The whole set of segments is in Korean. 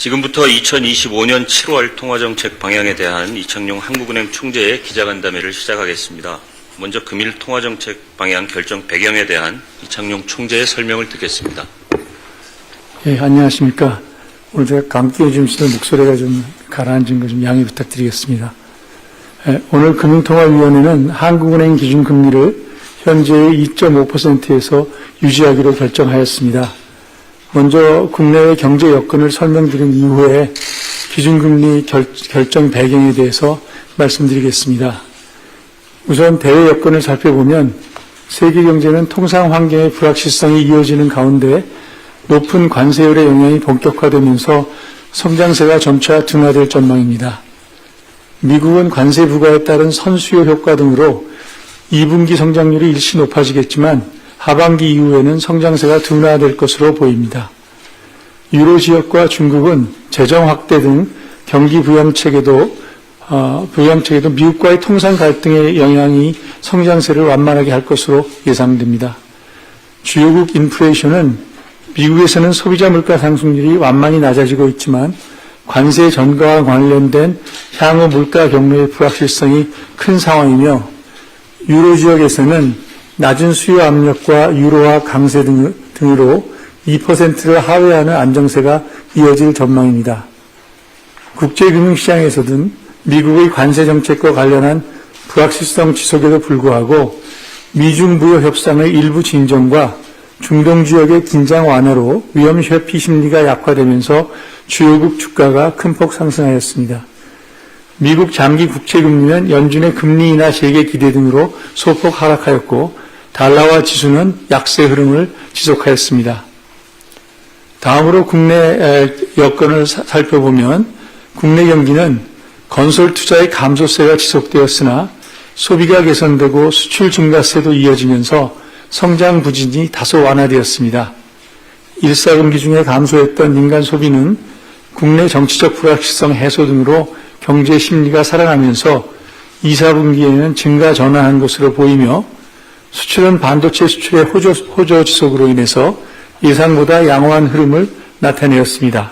지금부터 2025년 7월 통화정책 방향에 대한 이창용 한국은행 총재의 기자간담회를 시작하겠습니다. 먼저 금일 통화정책 방향 결정 배경에 대한 이창용 총재의 설명을 듣겠습니다. 예, 안녕하십니까. 오늘 제가 감기에 좀 있어서 목소리가 좀 가라앉은 거 좀 양해 부탁드리겠습니다. 오늘 금융통화위원회는 한국은행 기준금리를 현재의 2.5%에서 유지하기로 결정하였습니다. 먼저 국내의 경제 여건을 설명드린 이후에 기준금리 결정 배경에 대해서 말씀드리겠습니다. 우선 대외 여건을 살펴보면 세계 경제는 통상 환경의 불확실성이 이어지는 가운데 높은 관세율의 영향이 본격화되면서 성장세가 점차 둔화될 전망입니다. 미국은 관세 부과에 따른 선수요 효과 등으로 2분기 성장률이 일시 높아지겠지만 하반기 이후에는 성장세가 둔화될 것으로 보입니다. 유로 지역과 중국은 재정 확대 등 경기 부양책에도 미국과의 통상 갈등의 영향이 성장세를 완만하게 할 것으로 예상됩니다. 주요국 인플레이션은 미국에서는 소비자 물가 상승률이 완만히 낮아지고 있지만 관세 전가와 관련된 향후 물가 경로의 불확실성이 큰 상황이며 유로 지역에서는 낮은 수요 압력과 유로화 강세 등으로 2%를 하회하는 안정세가 이어질 전망입니다. 국제금융시장에서는 미국의 관세 정책과 관련한 불확실성 지속에도 불구하고 미중 무역 협상의 일부 진전과 중동 지역의 긴장 완화로 위험 회피 심리가 약화되면서 주요국 주가가 큰 폭 상승하였습니다. 미국 장기 국채금리는 연준의 금리 인하 재개 기대 등으로 소폭 하락하였고 달러화 지수는 약세 흐름을 지속하였습니다. 다음으로 국내 여건을 살펴보면 국내 경기는 건설 투자의 감소세가 지속되었으나 소비가 개선되고 수출 증가세도 이어지면서 성장 부진이 다소 완화되었습니다. 1사분기 중에 감소했던 민간 소비는 국내 정치적 불확실성 해소 등으로 경제 심리가 살아나면서 2사분기에는 증가 전환한 것으로 보이며 수출은 반도체 수출의 호조 지속으로 인해서 예상보다 양호한 흐름을 나타내었습니다.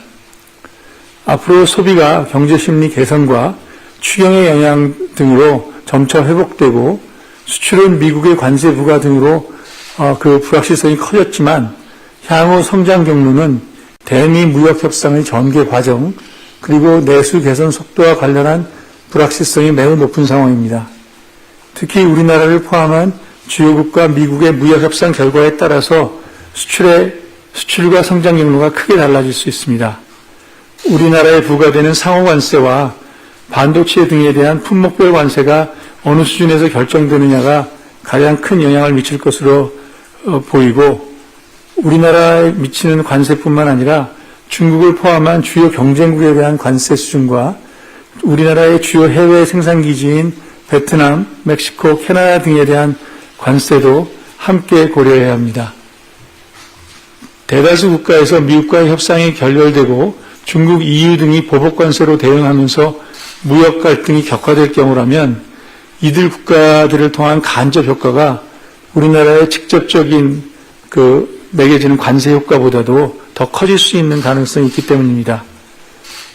앞으로 소비가 경제 심리 개선과 추경의 영향 등으로 점차 회복되고 수출은 미국의 관세 부과 등으로 그 불확실성이 커졌지만 향후 성장 경로는 대미 무역 협상의 전개 과정 그리고 내수 개선 속도와 관련한 불확실성이 매우 높은 상황입니다. 특히 우리나라를 포함한 주요국과 미국의 무역 협상 결과에 따라서 수출과 성장 경로가 크게 달라질 수 있습니다. 우리나라에 부과되는 상호관세와 반도체 등에 대한 품목별 관세가 어느 수준에서 결정되느냐가 가장 큰 영향을 미칠 것으로 보이고 우리나라에 미치는 관세뿐만 아니라 중국을 포함한 주요 경쟁국에 대한 관세 수준과 우리나라의 주요 해외 생산기지인 베트남, 멕시코, 캐나다 등에 대한 관세도 함께 고려해야 합니다. 대다수 국가에서 미국과의 협상이 결렬되고 중국, EU 등이 보복관세로 대응하면서 무역 갈등이 격화될 경우라면 이들 국가들을 통한 간접 효과가 우리나라의 직접적인 매겨지는 관세 효과보다도 더 커질 수 있는 가능성이 있기 때문입니다.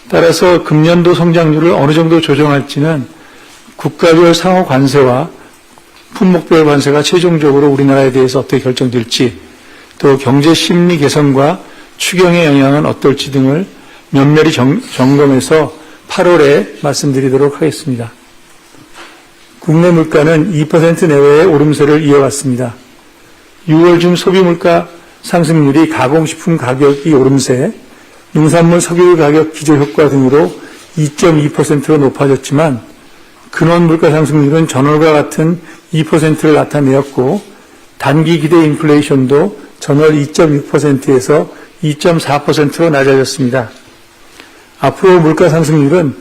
따라서 금년도 성장률을 어느 정도 조정할지는 국가별 상호 관세와 품목별 관세가 최종적으로 우리나라에 대해서 어떻게 결정될지 또 경제 심리 개선과 추경의 영향은 어떨지 등을 면밀히 점검해서 8월에 말씀드리도록 하겠습니다. 국내 물가는 2% 내외의 오름세를 이어갔습니다. 6월 중 소비물가 상승률이 가공식품 가격이 오름세, 농산물 석유 가격 기저효과 등으로 2.2%로 높아졌지만 근원 물가 상승률은 전월과 같은 2%를 나타내었고 단기 기대 인플레이션도 전월 2.6%에서 2.4%로 낮아졌습니다. 앞으로 물가 상승률은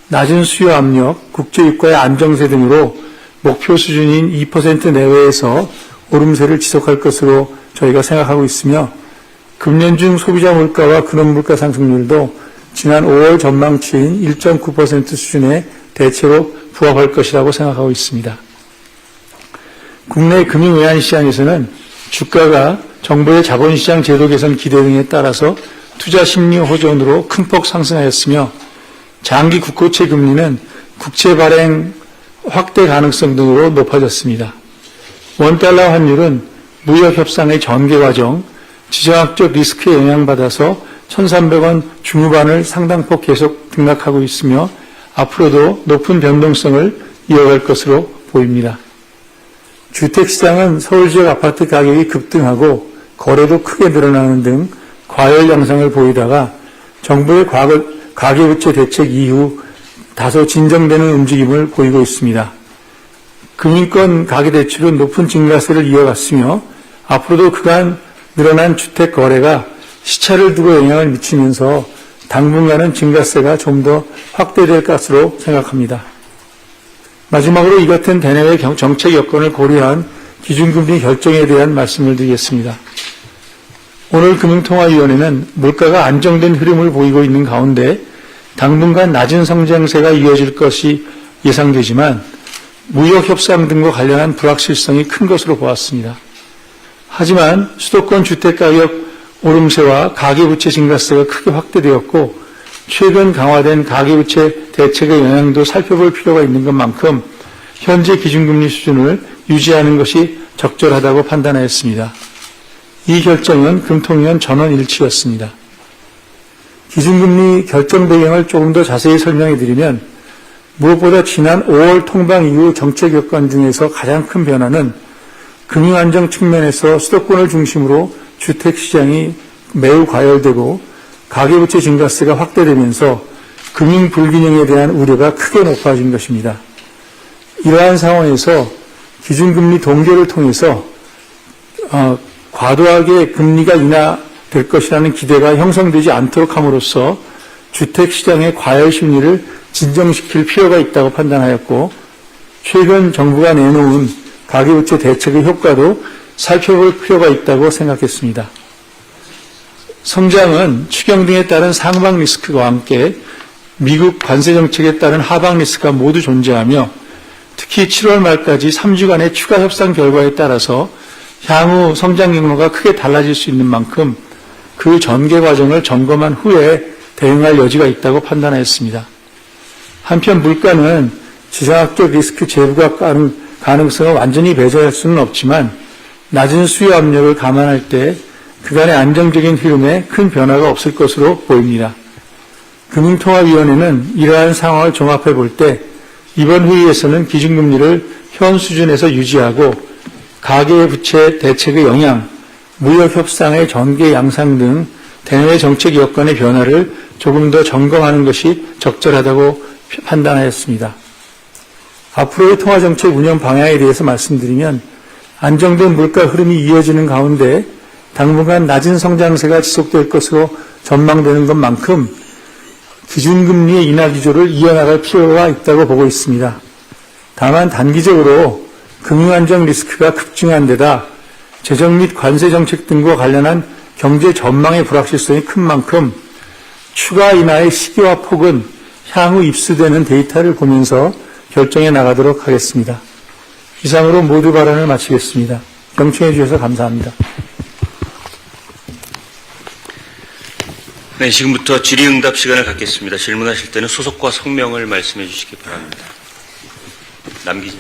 낮은 수요 압력, 국제유가의 안정세 등으로 목표 수준인 2% 내외에서 오름세를 지속할 것으로 저희가 생각하고 있으며 금년 중 소비자 물가와 근원 물가 상승률도 지난 5월 전망치인 1.9% 수준에 대체로 부합할 것이라고 생각하고 있습니다. 국내 금융외환시장에서는 주가가 정부의 자본시장 제도 개선 기대 등에 따라서 투자 심리 호전으로 큰 폭 상승하였으며 장기 국고채 금리는 국채 발행 확대 가능성 등으로 높아졌습니다. 원달러 환율은 무역 협상의 전개 과정, 지정학적 리스크에 영향받아서 1,300원 중후반을 상당폭 계속 등락하고 있으며 앞으로도 높은 변동성을 이어갈 것으로 보입니다. 주택시장은 서울지역 아파트 가격이 급등하고 거래도 크게 늘어나는 등 과열 양상을 보이다가 정부의 가계부채 대책 이후 다소 진정되는 움직임을 보이고 있습니다. 금융권 가계대출은 높은 증가세를 이어갔으며 앞으로도 그간 늘어난 주택 거래가 시차를 두고 영향을 미치면서 당분간은 증가세가 좀 더 확대될 것으로 생각합니다. 마지막으로 이 같은 대내외 정책 여건을 고려한 기준금리 결정에 대한 말씀을 드리겠습니다. 오늘 금융통화위원회는 물가가 안정된 흐름을 보이고 있는 가운데 당분간 낮은 성장세가 이어질 것이 예상되지만 무역 협상 등과 관련한 불확실성이 큰 것으로 보았습니다. 하지만 수도권 주택가격 오름세와 가계부채 증가세가 크게 확대되었고 최근 강화된 가계부채 대책의 영향도 살펴볼 필요가 있는 것만큼 현재 기준금리 수준을 유지하는 것이 적절하다고 판단하였습니다. 이 결정은 금통위원 전원 일치였습니다. 기준금리 결정 배경을 조금 더 자세히 설명해 드리면 무엇보다 지난 5월 통방 이후 정책 여건 중에서 가장 큰 변화는 금융안정 측면에서 수도권을 중심으로 주택시장이 매우 과열되고 가계부채 증가세가 확대되면서 금융 불균형에 대한 우려가 크게 높아진 것입니다. 이러한 상황에서 기준금리 동결을 통해서 과도하게 금리가 인하될 것이라는 기대가 형성되지 않도록 함으로써 주택시장의 과열 심리를 진정시킬 필요가 있다고 판단하였고 최근 정부가 내놓은 가계부채 대책의 효과도 살펴볼 필요가 있다고 생각했습니다. 성장은 추경 등에 따른 상방 리스크와 함께 미국 관세 정책에 따른 하방 리스크가 모두 존재하며 특히 7월 말까지 3주간의 추가 협상 결과에 따라서 향후 성장 경로가 크게 달라질 수 있는 만큼 그 전개 과정을 점검한 후에 대응할 여지가 있다고 판단하였습니다. 한편 물가는 지정학적 리스크 제고가 가능성을 완전히 배제할 수는 없지만 낮은 수요 압력을 감안할 때 그간의 안정적인 흐름에 큰 변화가 없을 것으로 보입니다. 금융통화위원회는 이러한 상황을 종합해 볼 때 이번 회의에서는 기준금리를 현 수준에서 유지하고 가계부채 대책의 영향, 무역협상의 전개 양상 등 대내외 정책 여건의 변화를 조금 더 점검하는 것이 적절하다고 판단하였습니다. 앞으로의 통화정책 운영 방향에 대해서 말씀드리면 안정된 물가 흐름이 이어지는 가운데 당분간 낮은 성장세가 지속될 것으로 전망되는 것만큼 기준금리의 인하 기조를 이어나갈 필요가 있다고 보고 있습니다. 다만 단기적으로 금융안정 리스크가 급증한 데다 재정 및 관세 정책 등과 관련한 경제 전망의 불확실성이 큰 만큼 추가 인하의 시기와 폭은 향후 입수되는 데이터를 보면서 결정해 나가도록 하겠습니다. 이상으로 모두 발언을 마치겠습니다. 경청해 주셔서 감사합니다. 네, 지금부터 질의응답 시간을 갖겠습니다. 질문하실 때는 소속과 성명을 말씀해 주시기 바랍니다. 남기진.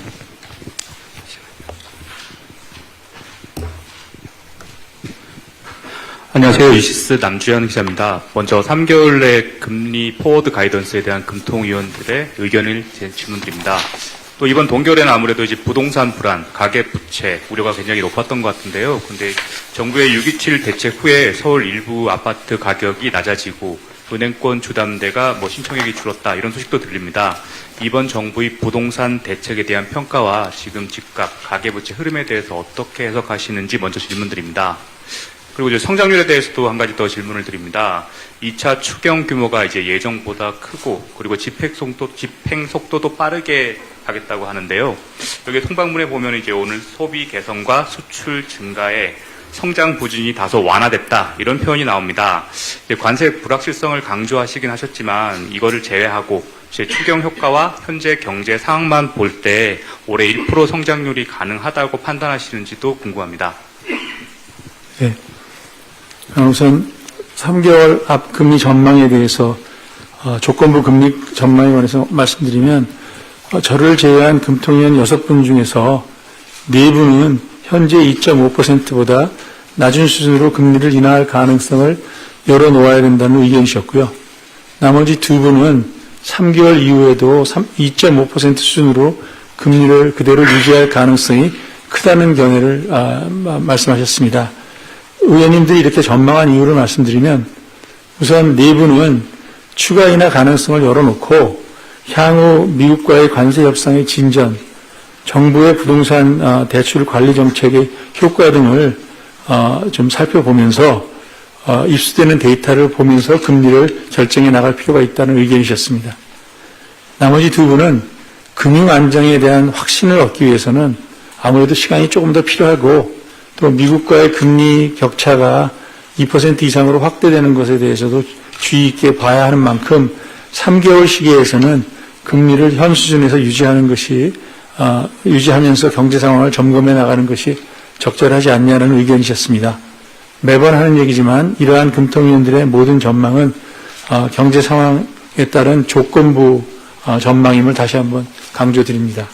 안녕하세요. 유시스 남주현 기자입니다. 먼저 3개월 내 금리 포워드 가이던스에 대한 금통위원들의 의견을 질문드립니다. 또 이번 동결에는 아무래도 이제 부동산 불안, 가계 부채 우려가 굉장히 높았던 것 같은데요. 근데 정부의 6.27 대책 후에 서울 일부 아파트 가격이 낮아지고 은행권 주담대가 신청액이 줄었다 이런 소식도 들립니다. 이번 정부의 부동산 대책에 대한 평가와 지금 집값, 가계 부채 흐름에 대해서 어떻게 해석하시는지 먼저 질문드립니다. 그리고 이제 성장률에 대해서도 한 가지 더 질문을 드립니다. 2차 추경 규모가 이제 예정보다 크고 그리고 집행 속도도 빠르게 하겠다고 하는데요. 여기 통방문에 보면 이제 오늘 소비 개선과 수출 증가에 성장 부진이 다소 완화됐다 이런 표현이 나옵니다. 이제 관세 불확실성을 강조하시긴 하셨지만 이거를 제외하고 제 추경 효과와 현재 경제 상황만 볼 때 올해 1% 성장률이 가능하다고 판단하시는지도 궁금합니다. 네. 우선 3개월 앞 금리 전망에 대해서 조건부 금리 전망에 관해서 말씀드리면 저를 제외한 금통위원 6분 중에서 4분은 현재 2.5%보다 낮은 수준으로 금리를 인하할 가능성을 열어놓아야 된다는 의견이셨고요. 나머지 2분은 3개월 이후에도 2.5% 수준으로 금리를 그대로 유지할 가능성이 크다는 견해를 말씀하셨습니다. 의원님들이 이렇게 전망한 이유를 말씀드리면 우선 4분은 추가 인하 가능성을 열어놓고 향후 미국과의 관세 협상의 진전, 정부의 부동산 대출 관리 정책의 효과 등을 좀 살펴보면서 입수되는 데이터를 보면서 금리를 결정해 나갈 필요가 있다는 의견이셨습니다. 나머지 2분은 금융 안정에 대한 확신을 얻기 위해서는 아무래도 시간이 조금 더 필요하고 또 미국과의 금리 격차가 2% 이상으로 확대되는 것에 대해서도 주의 있게 봐야 하는 만큼 3개월 시기에서는 금리를 현 수준에서 유지하면서 경제 상황을 점검해 나가는 것이 적절하지 않냐는 의견이셨습니다. 매번 하는 얘기지만 이러한 금통위원들의 모든 전망은 경제 상황에 따른 조건부 전망임을 다시 한번 강조드립니다.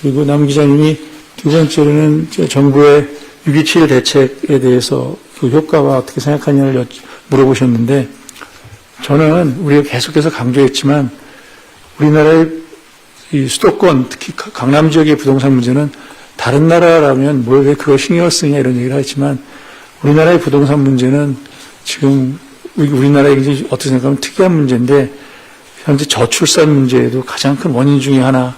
그리고 남 기자님이 두 번째로는 정부의 6.27 대책에 대해서 그 효과가 어떻게 생각하냐를 물어보셨는데 저는 우리가 계속해서 강조했지만 우리나라의 이 수도권 특히 강남 지역의 부동산 문제는 다른 나라라면 왜 그걸 신경을 쓰냐 이런 얘기를 하지만 우리나라의 부동산 문제는 지금 우리나라의 굉장히 어떻게 생각하면 특이한 문제인데 현재 저출산 문제에도 가장 큰 원인 중에 하나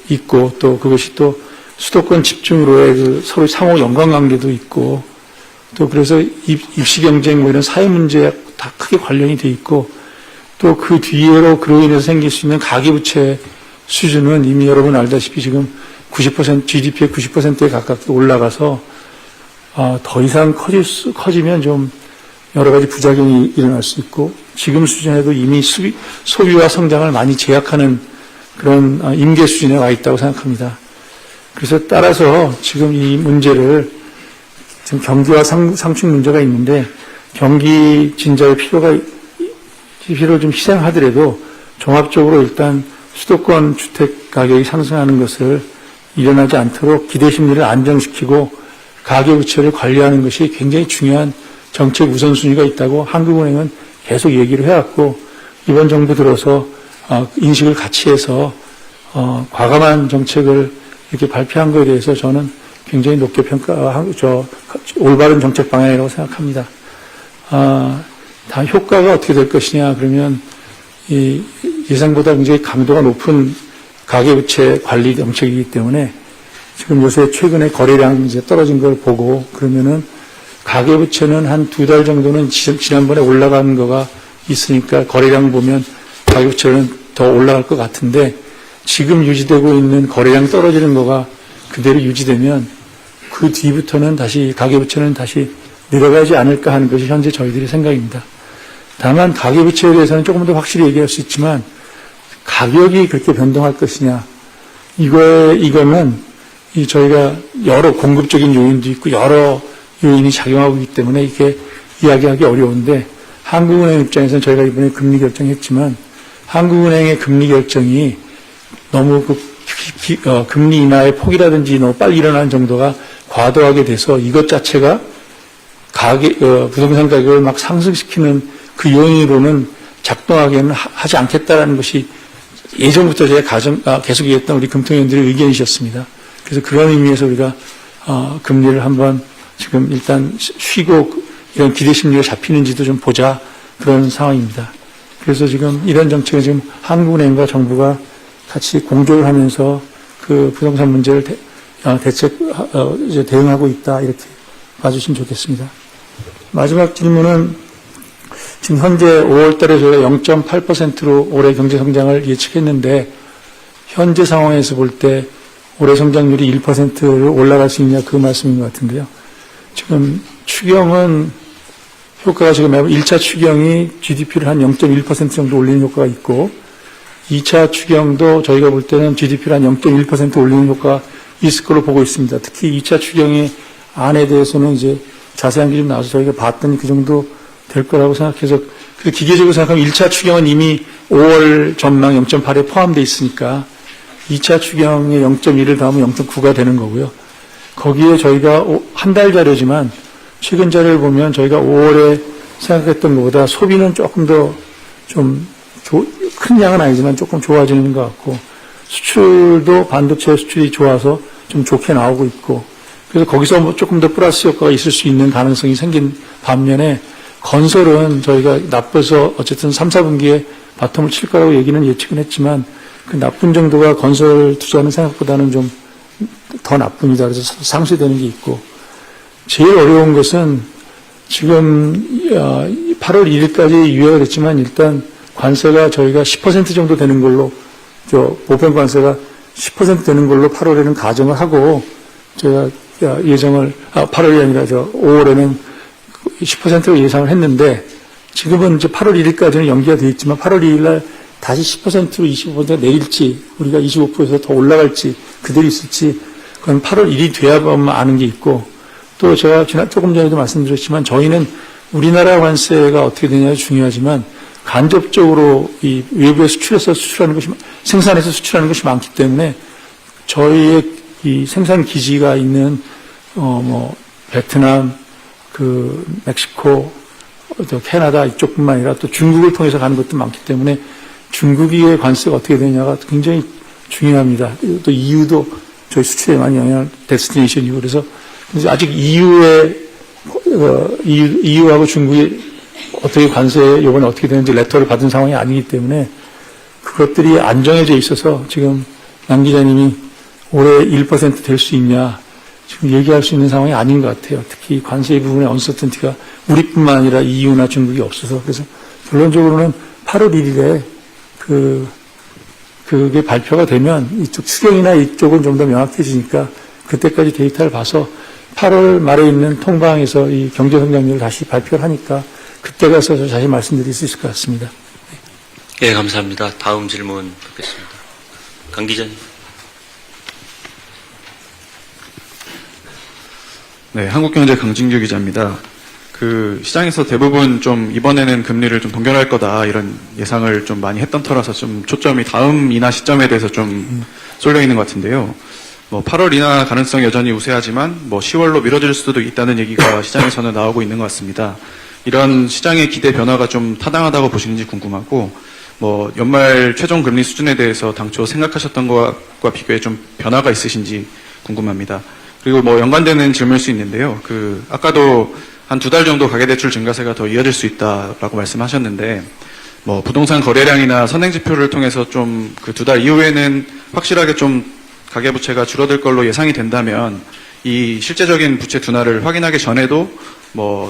있고 또 그것이 또 수도권 집중으로의 그 서로 상호 연관관계도 있고 또 그래서 입시 경쟁 뭐 이런 사회 문제에 다 크게 관련이 돼 있고 또 그 뒤로 그로 인해서 생길 수 있는 가계부채 수준은 이미 여러분 알다시피 지금 90% GDP의 90%에 가깝게 올라가서 더 이상 커지면 좀 여러 가지 부작용이 일어날 수 있고 지금 수준에도 이미 소비와 성장을 많이 제약하는 그런 임계 수준에 와 있다고 생각합니다. 그래서 따라서 지금 이 문제를 지금 경기와 상충 문제가 있는데 경기 진작의 필요를 좀 희생하더라도 종합적으로 일단 수도권 주택 가격이 상승하는 것을 일어나지 않도록 기대 심리를 안정시키고 가계부채를 관리하는 것이 굉장히 중요한 정책 우선순위가 있다고 한국은행은 계속 얘기를 해왔고 이번 정부 들어서 인식을 같이 해서 과감한 정책을 이렇게 발표한 것에 대해서 저는 굉장히 높게 올바른 정책 방향이라고 생각합니다. 다 효과가 어떻게 될 것이냐 그러면 예상보다 굉장히 강도가 높은 가계부채 관리 정책이기 때문에 지금 요새 최근에 거래량 이제 떨어진 걸 보고 그러면은 가계부채는 한 2달 정도는 지난번에 올라간 거가 있으니까 거래량 보면 가계부채는 더 올라갈 것 같은데 지금 유지되고 있는 거래량 떨어지는 거가 그대로 유지되면 그 뒤부터는 다시 가계부채는 다시 내려가지 않을까 하는 것이 현재 저희들의 생각입니다. 다만 가계부채에 대해서는 조금 더 확실히 얘기할 수 있지만 가격이 그렇게 변동할 것이냐 이거는 저희가 여러 공급적인 요인도 있고 여러 요인이 작용하고 있기 때문에 이게 이야기하기 어려운데 한국은행 입장에서는 저희가 이번에 금리 결정했지만 한국은행의 금리 결정이 너무 금리 인하의 폭이라든지 너무 빨리 일어나는 정도가 과도하게 돼서 이것 자체가 부동산 가격을 막 상승시키는 그 요인으로는 작동하게는 하지 않겠다라는 것이 예전부터 제가 계속 얘기했던 우리 금통위원들의 의견이셨습니다. 그래서 그런 의미에서 우리가 금리를 한번 지금 일단 쉬고 이런 기대 심리가 잡히는지도 좀 보자 그런 상황입니다. 그래서 지금 이런 정책을 지금 한국은행과 정부가 같이 공조를 하면서 그 부동산 문제를 대응하고 있다 이렇게 봐주시면 좋겠습니다. 마지막 질문은 지금 현재 5월 달에 저희가 0.8%로 올해 경제 성장을 예측했는데 현재 상황에서 볼 때 올해 성장률이 1%로 올라갈 수 있냐 그 말씀인 것 같은데요. 지금 추경은 효과가 지금 1차 추경이 GDP를 한 0.1% 정도 올리는 효과가 있고 2차 추경도 저희가 볼 때는 GDP를 한 0.1% 올리는 효과가 있을 걸로 보고 있습니다. 특히 2차 추경의 안에 대해서는 이제 자세한 기준 나와서 저희가 봤더니 그 정도 될 거라고 생각해서 기계적으로 생각하면 1차 추경은 이미 5월 전망 0.8에 포함되어 있으니까 2차 추경에 0.1을 더하면 0.9가 되는 거고요. 거기에 저희가 한 달 자료지만 최근 자료를 보면 저희가 5월에 생각했던 것보다 소비는 조금 더 좀 큰 양은 아니지만 조금 좋아지는 것 같고 수출도 반도체 수출이 좋아서 좀 좋게 나오고 있고 그래서 거기서 뭐 조금 더 플러스 효과가 있을 수 있는 가능성이 생긴 반면에 건설은 저희가 나빠서 어쨌든 3, 4분기에 바텀을 칠 거라고 얘기는 예측은 했지만 그 나쁜 정도가 건설 투자는 생각보다는 좀 더 나쁩니다. 그래서 상쇄되는 게 있고 제일 어려운 것은 지금 8월 1일까지 유예가 됐지만 일단 관세가 저희가 10% 정도 되는 걸로 보편 관세가 10% 되는 걸로 8월에는 가정을 하고 제가 예정을 8월이 아니라 5월에는 10%로 예상을 했는데 지금은 이제 8월 1일까지는 연기가 되어 있지만 8월 2일 날 다시 10%로 25%가 내릴지 우리가 25%에서 더 올라갈지 그대로 있을지 그건 8월 1일이 돼야만 아는 게 있고 또 제가 조금 전에도 말씀드렸지만 저희는 우리나라 관세가 어떻게 되냐가 중요하지만 간접적으로 이 외부에 수출해서 수출하는 것이 생산해서 수출하는 것이 많기 때문에 저희의 이 생산 기지가 있는 베트남, 멕시코, 또 캐나다 이쪽뿐만 아니라 또 중국을 통해서 가는 것도 많기 때문에 중국의 관세가 어떻게 되냐가 굉장히 중요합니다. 또 EU도 저희 수출에 많이 영향을 데스티네이션이고 그래서 아직 EU하고 중국이 어떻게 관세 이번에 어떻게 되는지 레터를 받은 상황이 아니기 때문에 그것들이 안정해져 있어서 지금 남 기자님이 올해 1% 될 수 있냐 지금 얘기할 수 있는 상황이 아닌 것 같아요. 특히 관세 부분의 언서턴티가 우리뿐만 아니라 EU나 중국이 없어서 그래서 결론적으로는 8월 1일에 그게 발표가 되면 이쪽 추경이나 이쪽은 좀 더 명확해지니까 그때까지 데이터를 봐서 8월 말에 있는 통방에서 이 경제성장률을 다시 발표를 하니까 그때 가서 자세히 말씀드릴 수 있을 것 같습니다. 예, 감사합니다. 다음 질문 받겠습니다. 강 기자님. 네, 한국경제 강진규 기자입니다. 시장에서 대부분 좀 이번에는 금리를 좀 동결할 거다 이런 예상을 좀 많이 했던 터라서 좀 초점이 다음 인하 시점에 대해서 좀 쏠려 있는 것 같은데요. 8월 인하 가능성이 여전히 우세하지만 10월로 미뤄질 수도 있다는 얘기가 시장에서는 나오고 있는 것 같습니다. 이런 시장의 기대 변화가 좀 타당하다고 보시는지 궁금하고 연말 최종 금리 수준에 대해서 당초 생각하셨던 것과 비교해 좀 변화가 있으신지 궁금합니다. 그리고 연관되는 질문일 수 있는데요. 아까도 한 2달 정도 가계대출 증가세가 더 이어질 수 있다라고 말씀하셨는데, 부동산 거래량이나 선행지표를 통해서 좀 2달 이후에는 확실하게 좀 가계부채가 줄어들 걸로 예상이 된다면, 이 실제적인 부채 둔화를 확인하기 전에도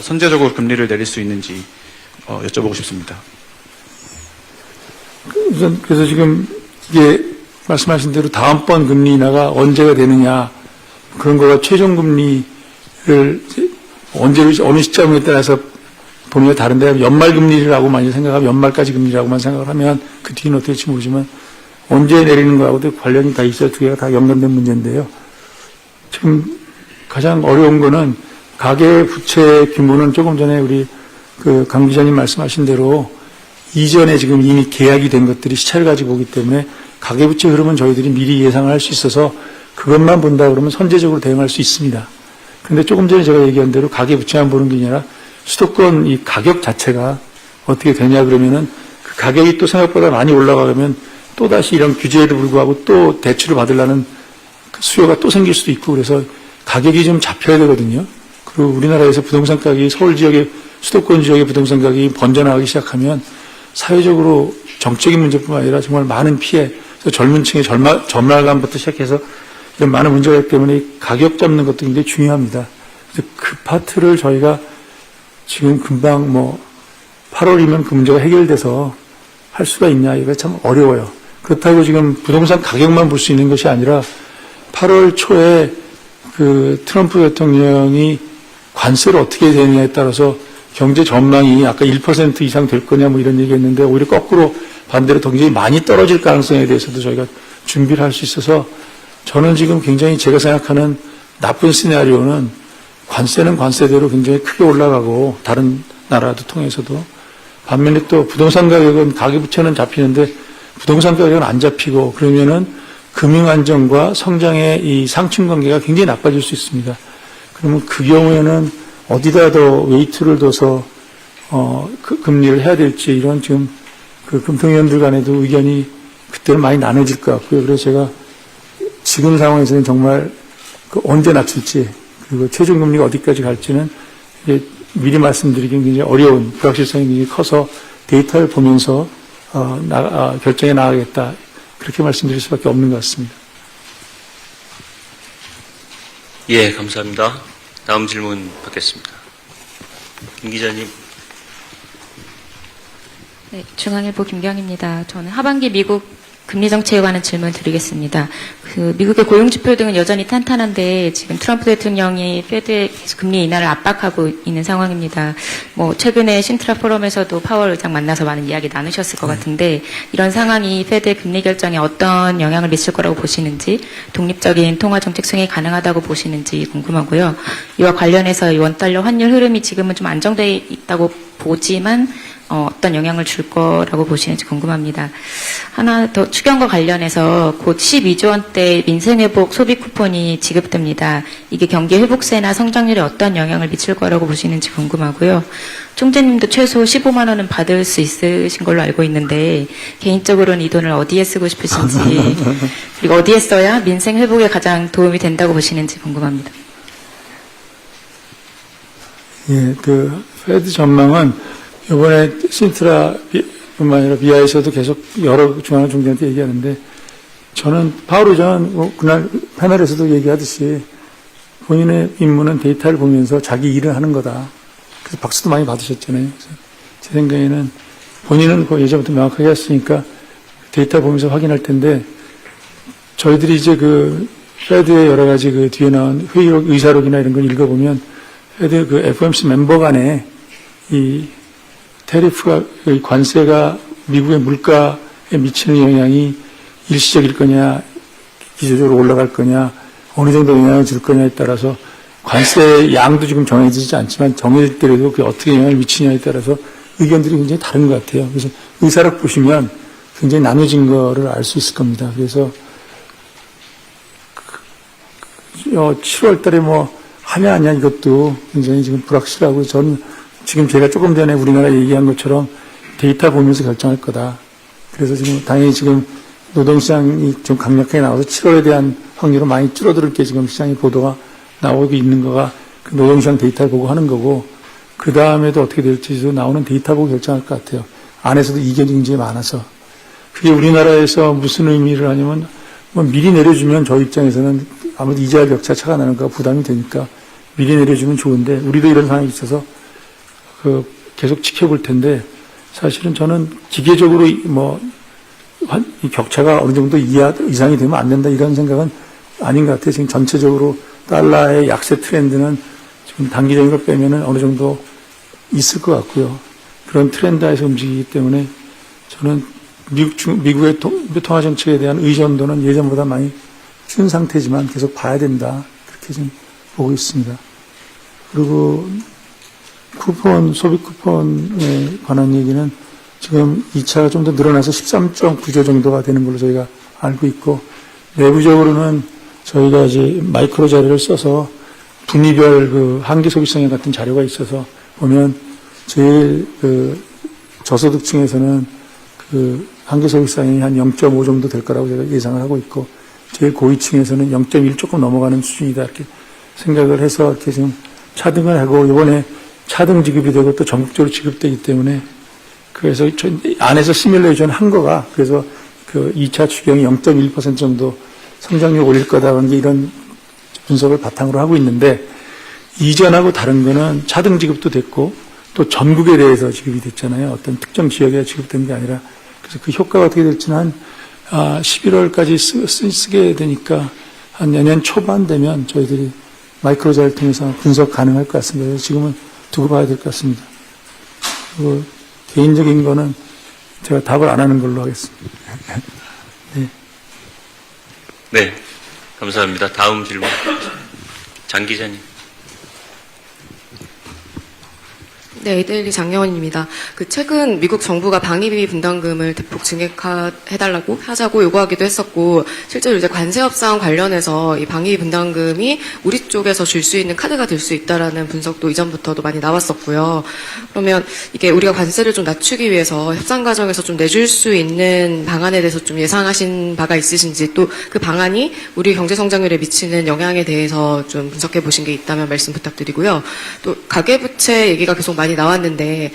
선제적으로 금리를 내릴 수 있는지 여쭤보고 싶습니다. 그래서 지금 이게 말씀하신 대로 다음번 금리 인하가 언제가 되느냐, 그런 거가 최종 금리를 어느 시점에 따라서 보는 게 다른데 연말 금리라고 많이 생각하면 연말까지 금리라고만 생각을 하면 그 뒤는 어떻게 될지 모르지만 언제 내리는 거하고도 관련이 다 있어요. 두 개가 다 연관된 문제인데요. 지금 가장 어려운 거는 가계 부채 규모는 조금 전에 우리 강 기자님 말씀하신 대로 이전에 지금 이미 계약이 된 것들이 시차를 가지고 오기 때문에 가계 부채 흐름은 저희들이 미리 예상을 할 수 있어서 그것만 본다 그러면 선제적으로 대응할 수 있습니다. 그런데 조금 전에 제가 얘기한 대로 가계 부채만 보는 게 아니라 수도권 이 가격 자체가 어떻게 되냐 그러면은 그 가격이 또 생각보다 많이 올라가면 또 다시 이런 규제에도 불구하고 또 대출을 받으려는 그 수요가 또 생길 수도 있고 그래서 가격이 좀 잡혀야 되거든요. 그리고 우리나라에서 부동산 가격이 서울 지역의 수도권 지역의 부동산 가격이 번져나가기 시작하면 사회적으로 정적인 문제뿐만 아니라 정말 많은 피해, 젊은 층의 전말감부터 시작해서 이런 많은 문제가 있기 때문에 가격 잡는 것도 굉장히 중요합니다. 그래서 그 파트를 저희가 지금 금방 8월이면 그 문제가 해결돼서 할 수가 있냐, 이거 참 어려워요. 그렇다고 지금 부동산 가격만 볼 수 있는 것이 아니라 8월 초에 트럼프 대통령이 관세를 어떻게 되느냐에 따라서 경제 전망이 아까 1% 이상 될 거냐 이런 얘기 했는데 오히려 거꾸로 반대로 굉장히 많이 떨어질 가능성에 대해서도 저희가 준비를 할 수 있어서 저는 지금 굉장히 제가 생각하는 나쁜 시나리오는 관세는 관세대로 굉장히 크게 올라가고 다른 나라도 통해서도 반면에 또 부동산 가격은 가계부채는 잡히는데 부동산 가격은 안 잡히고 그러면은 금융 안정과 성장의 이 상충 관계가 굉장히 나빠질 수 있습니다. 그러면 그 경우에는 어디다 더 웨이트를 둬서 금리를 해야 될지 이런 지금 그 금통위원들 간에도 의견이 그때는 많이 나눠질 것 같고요. 그래서 제가 지금 상황에서는 정말 언제 낮출지 그리고 최종 금리가 어디까지 갈지는 이제 미리 말씀드리기는 굉장히 어려운 불확실성이 굉장히 커서 데이터를 보면서 결정해 나가겠다 그렇게 말씀드릴 수밖에 없는 것 같습니다. 예, 감사합니다. 다음 질문 받겠습니다. 김 기자님. 네, 중앙일보 김경입니다. 저는 하반기 미국 금리 정책에 관한 질문 드리겠습니다. 미국의 고용 지표 등은 여전히 탄탄한데 지금 트럼프 대통령이 페드의 금리 인하를 압박하고 있는 상황입니다. 최근에 신트라 포럼에서도 파월 의장 만나서 많은 이야기 나누셨을 것 같은데 이런 상황이 페드의 금리 결정에 어떤 영향을 미칠 거라고 보시는지 독립적인 통화 정책 수행이 가능하다고 보시는지 궁금하고요. 이와 관련해서 이 원달러 환율 흐름이 지금은 좀 안정되어 있다고 보지만 어떤 영향을 줄 거라고 보시는지 궁금합니다. 하나 더 추경과 관련해서 곧 12조 원대 민생회복 소비 쿠폰이 지급됩니다. 이게 경기 회복세나 성장률에 어떤 영향을 미칠 거라고 보시는지 궁금하고요. 총재님도 최소 15만 원은 받을 수 있으신 걸로 알고 있는데 개인적으로는 이 돈을 어디에 쓰고 싶으신지 그리고 어디에 써야 민생 회복에 가장 도움이 된다고 보시는지 궁금합니다. 예, 페드 전망은 이번에 신트라뿐만 아니라 비아에서도 계속 여러 중앙 총재한테 얘기하는데 저는 파월 의장은 그날 패널에서도 얘기하듯이 본인의 임무는 데이터를 보면서 자기 일을 하는 거다. 그래서 박수도 많이 받으셨잖아요. 그래서 제 생각에는 본인은 예전부터 명확하게 했으니까 데이터 보면서 확인할 텐데 저희들이 이제 페드의 여러 가지 뒤에 나온 회의록, 의사록이나 이런 걸 읽어보면 페드 FOMC 멤버 간에 이 테리프가, 관세가 미국의 물가에 미치는 영향이 일시적일 거냐, 기조적으로 올라갈 거냐, 어느 정도 영향을 줄 거냐에 따라서 관세 양도 지금 정해지지 않지만 정해질 때라도 그게 어떻게 영향을 미치냐에 따라서 의견들이 굉장히 다른 것 같아요. 그래서 의사록 보시면 굉장히 나눠진 거를 알 수 있을 겁니다. 그래서 7월 달에 하냐 안 하냐 이것도 굉장히 지금 불확실하고 저는 지금 제가 조금 전에 우리나라 얘기한 것처럼 데이터 보면서 결정할 거다. 그래서 당연히 지금 노동시장이 좀 강력하게 나와서 7월에 대한 확률은 많이 줄어들 게 지금 시장의 보도가 나오고 있는 거가 그 노동시장 데이터를 보고 하는 거고 그 다음에도 어떻게 될지도 나오는 데이터 보고 결정할 것 같아요. 안에서도 이견이 굉장히 많아서. 그게 우리나라에서 무슨 의미를 하냐면 미리 내려주면 저 입장에서는 아무래도 이자 격차 차가 나는 거가 부담이 되니까 미리 내려주면 좋은데 우리도 이런 상황이 있어서 계속 지켜볼 텐데 사실은 저는 기계적으로 이 격차가 어느 정도 이상이 되면 안 된다 이런 생각은 아닌 것 같아요. 지금 전체적으로 달러의 약세 트렌드는 지금 단기적인 걸 빼면은 어느 정도 있을 것 같고요. 그런 트렌드에서 움직이기 때문에 저는 미국의 통화 정책에 대한 의존도는 예전보다 많이 준 상태지만 계속 봐야 된다. 그렇게 좀 보고 있습니다. 그리고 소비 쿠폰에 관한 얘기는 지금 2차가 좀 더 늘어나서 13.9조 정도가 되는 걸로 저희가 알고 있고, 내부적으로는 저희가 이제 마이크로 자료를 써서 분위별 한계 소비성에 같은 자료가 있어서 보면 제일 저소득층에서는 한계 소비성이 한 0.5 정도 될 거라고 제가 예상을 하고 있고, 제일 고위층에서는 0.1 조금 넘어가는 수준이다 이렇게 생각을 해서 이렇게 지금 차등을 하고 이번에 차등 지급이 되고 또 전국적으로 지급되기 때문에 그래서 안에서 시뮬레이션 한 거가 그래서 2차 추경이 0.1% 정도 성장률 올릴 거다라는 게 이런 분석을 바탕으로 하고 있는데, 이전하고 다른 거는 차등 지급도 됐고 또 전국에 대해서 지급이 됐잖아요. 어떤 특정 지역에 지급된 게 아니라. 그래서 그 효과가 어떻게 될지는 한 11월까지 쓰게 되니까 한 내년 초반 되면 저희들이 마이크로 자료를 통해서 분석 가능할 것 같습니다. 그래서 지금은 두고 봐야 될 것 같습니다. 그리고 개인적인 거는 제가 답을 안 하는 걸로 하겠습니다. 네. 네, 감사합니다. 다음 질문. 장 기자님. 네, 에이데일리 장혜원입니다. 최근 미국 정부가 방위비 분담금을 대폭 증액해달라고 하자고 요구하기도 했었고, 실제로 이제 관세 협상 관련해서 이 방위비 분담금이 우리 쪽에서 줄 수 있는 카드가 될 수 있다라는 분석도 이전부터도 많이 나왔었고요. 그러면 이게 우리가 관세를 좀 낮추기 위해서 협상 과정에서 좀 내줄 수 있는 방안에 대해서 좀 예상하신 바가 있으신지, 또 그 방안이 우리 경제 성장률에 미치는 영향에 대해서 좀 분석해 보신 게 있다면 말씀 부탁드리고요. 또 가계부채 얘기가 계속 많이 나왔는데,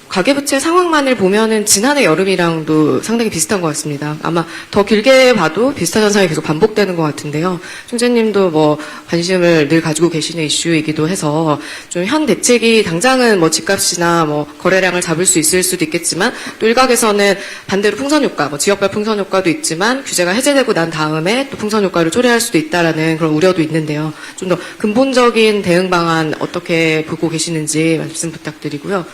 가계부채 상황만을 보면은 지난해 여름이랑도 상당히 비슷한 것 같습니다. 아마 더 길게 봐도 비슷한 현상이 계속 반복되는 것 같은데요. 총재님도 뭐 관심을 늘 가지고 계시는 이슈이기도 해서 좀 현 대책이 당장은 뭐 집값이나 뭐 거래량을 잡을 수 있을 수도 있겠지만, 또 일각에서는 반대로 풍선 효과, 뭐 지역별 풍선 효과도 있지만 규제가 해제되고 난 다음에 또 풍선 효과를 초래할 수도 있다라는 그런 우려도 있는데요. 좀 더 근본적인 대응 방안 어떻게 보고 계시는지 말씀 부탁드리고요.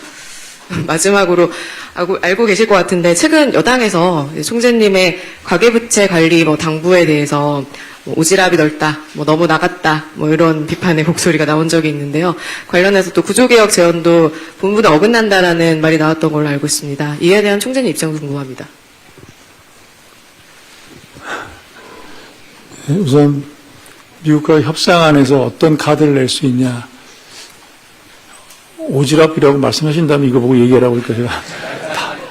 마지막으로 알고 계실 것 같은데, 최근 여당에서 총재님의 가계부채 관리 당부에 대해서 뭐 오지랖이 넓다, 뭐 너무 나갔다, 뭐 이런 비판의 목소리가 나온 적이 있는데요. 관련해서 또 구조개혁 제언도 본분에 어긋난다라는 말이 나왔던 걸로 알고 있습니다. 이에 대한 총재님 입장도 궁금합니다. 우선 미국과 협상안에서 어떤 카드를 낼 수 있냐. 오지랖이라고 말씀하신다면 이거 보고 얘기하라고 그러니까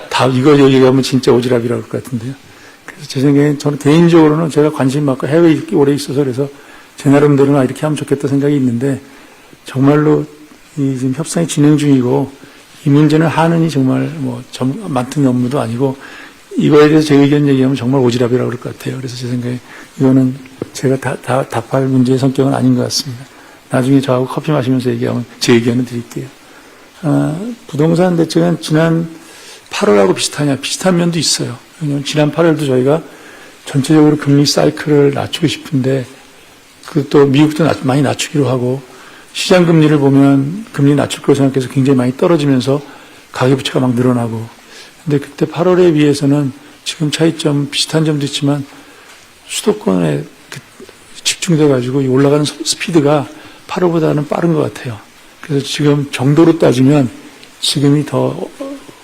제가 이거 얘기하면 진짜 오지랖이라고 할 것 같은데요. 그래서 제 생각엔 저는 개인적으로는 제가 관심 많고 해외에 오래 있어서 그래서 제 나름대로는 이렇게 하면 좋겠다 생각이 있는데, 정말로 지금 협상이 진행 중이고 이 문제는 하느니 정말 뭐 많은 업무도 아니고, 이거에 대해서 제 의견 얘기하면 정말 오지랖이라고 그럴 것 같아요. 그래서 제 생각에 이거는 제가 답할 문제의 성격은 아닌 것 같습니다. 나중에 저하고 커피 마시면서 얘기하면 제 의견을 드릴게요. 부동산 대책은 지난 8월하고 비슷한 면도 있어요. 왜냐하면 지난 8월도 저희가 전체적으로 금리 사이클을 낮추고 싶은데, 또 미국도 많이 낮추기로 하고, 시장 금리를 보면 금리 낮출 거라고 생각해서 굉장히 많이 떨어지면서 가계부채가 막 늘어나고, 근데 그때 8월에 비해서는 지금 차이점 비슷한 점도 있지만 수도권에 집중돼가지고 올라가는 스피드가 8월보다는 빠른 것 같아요. 그래서 지금 정도로 따지면 지금이 더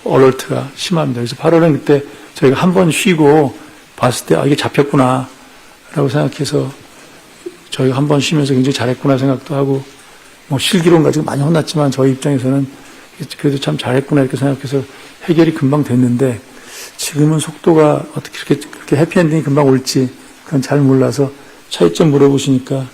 얼얼트가 심합니다. 그래서 8월은 그때 저희가 한 번 쉬고 봤을 때 이게 잡혔구나 라고 생각해서 저희가 한 번 쉬면서 굉장히 잘했구나 생각도 하고, 뭐 실기론 가지고 많이 혼났지만 저희 입장에서는 그래도 참 잘했구나 이렇게 생각해서 해결이 금방 됐는데, 지금은 속도가 어떻게 그렇게 해피엔딩이 금방 올지 그건 잘 몰라서 차이점 물어보시니까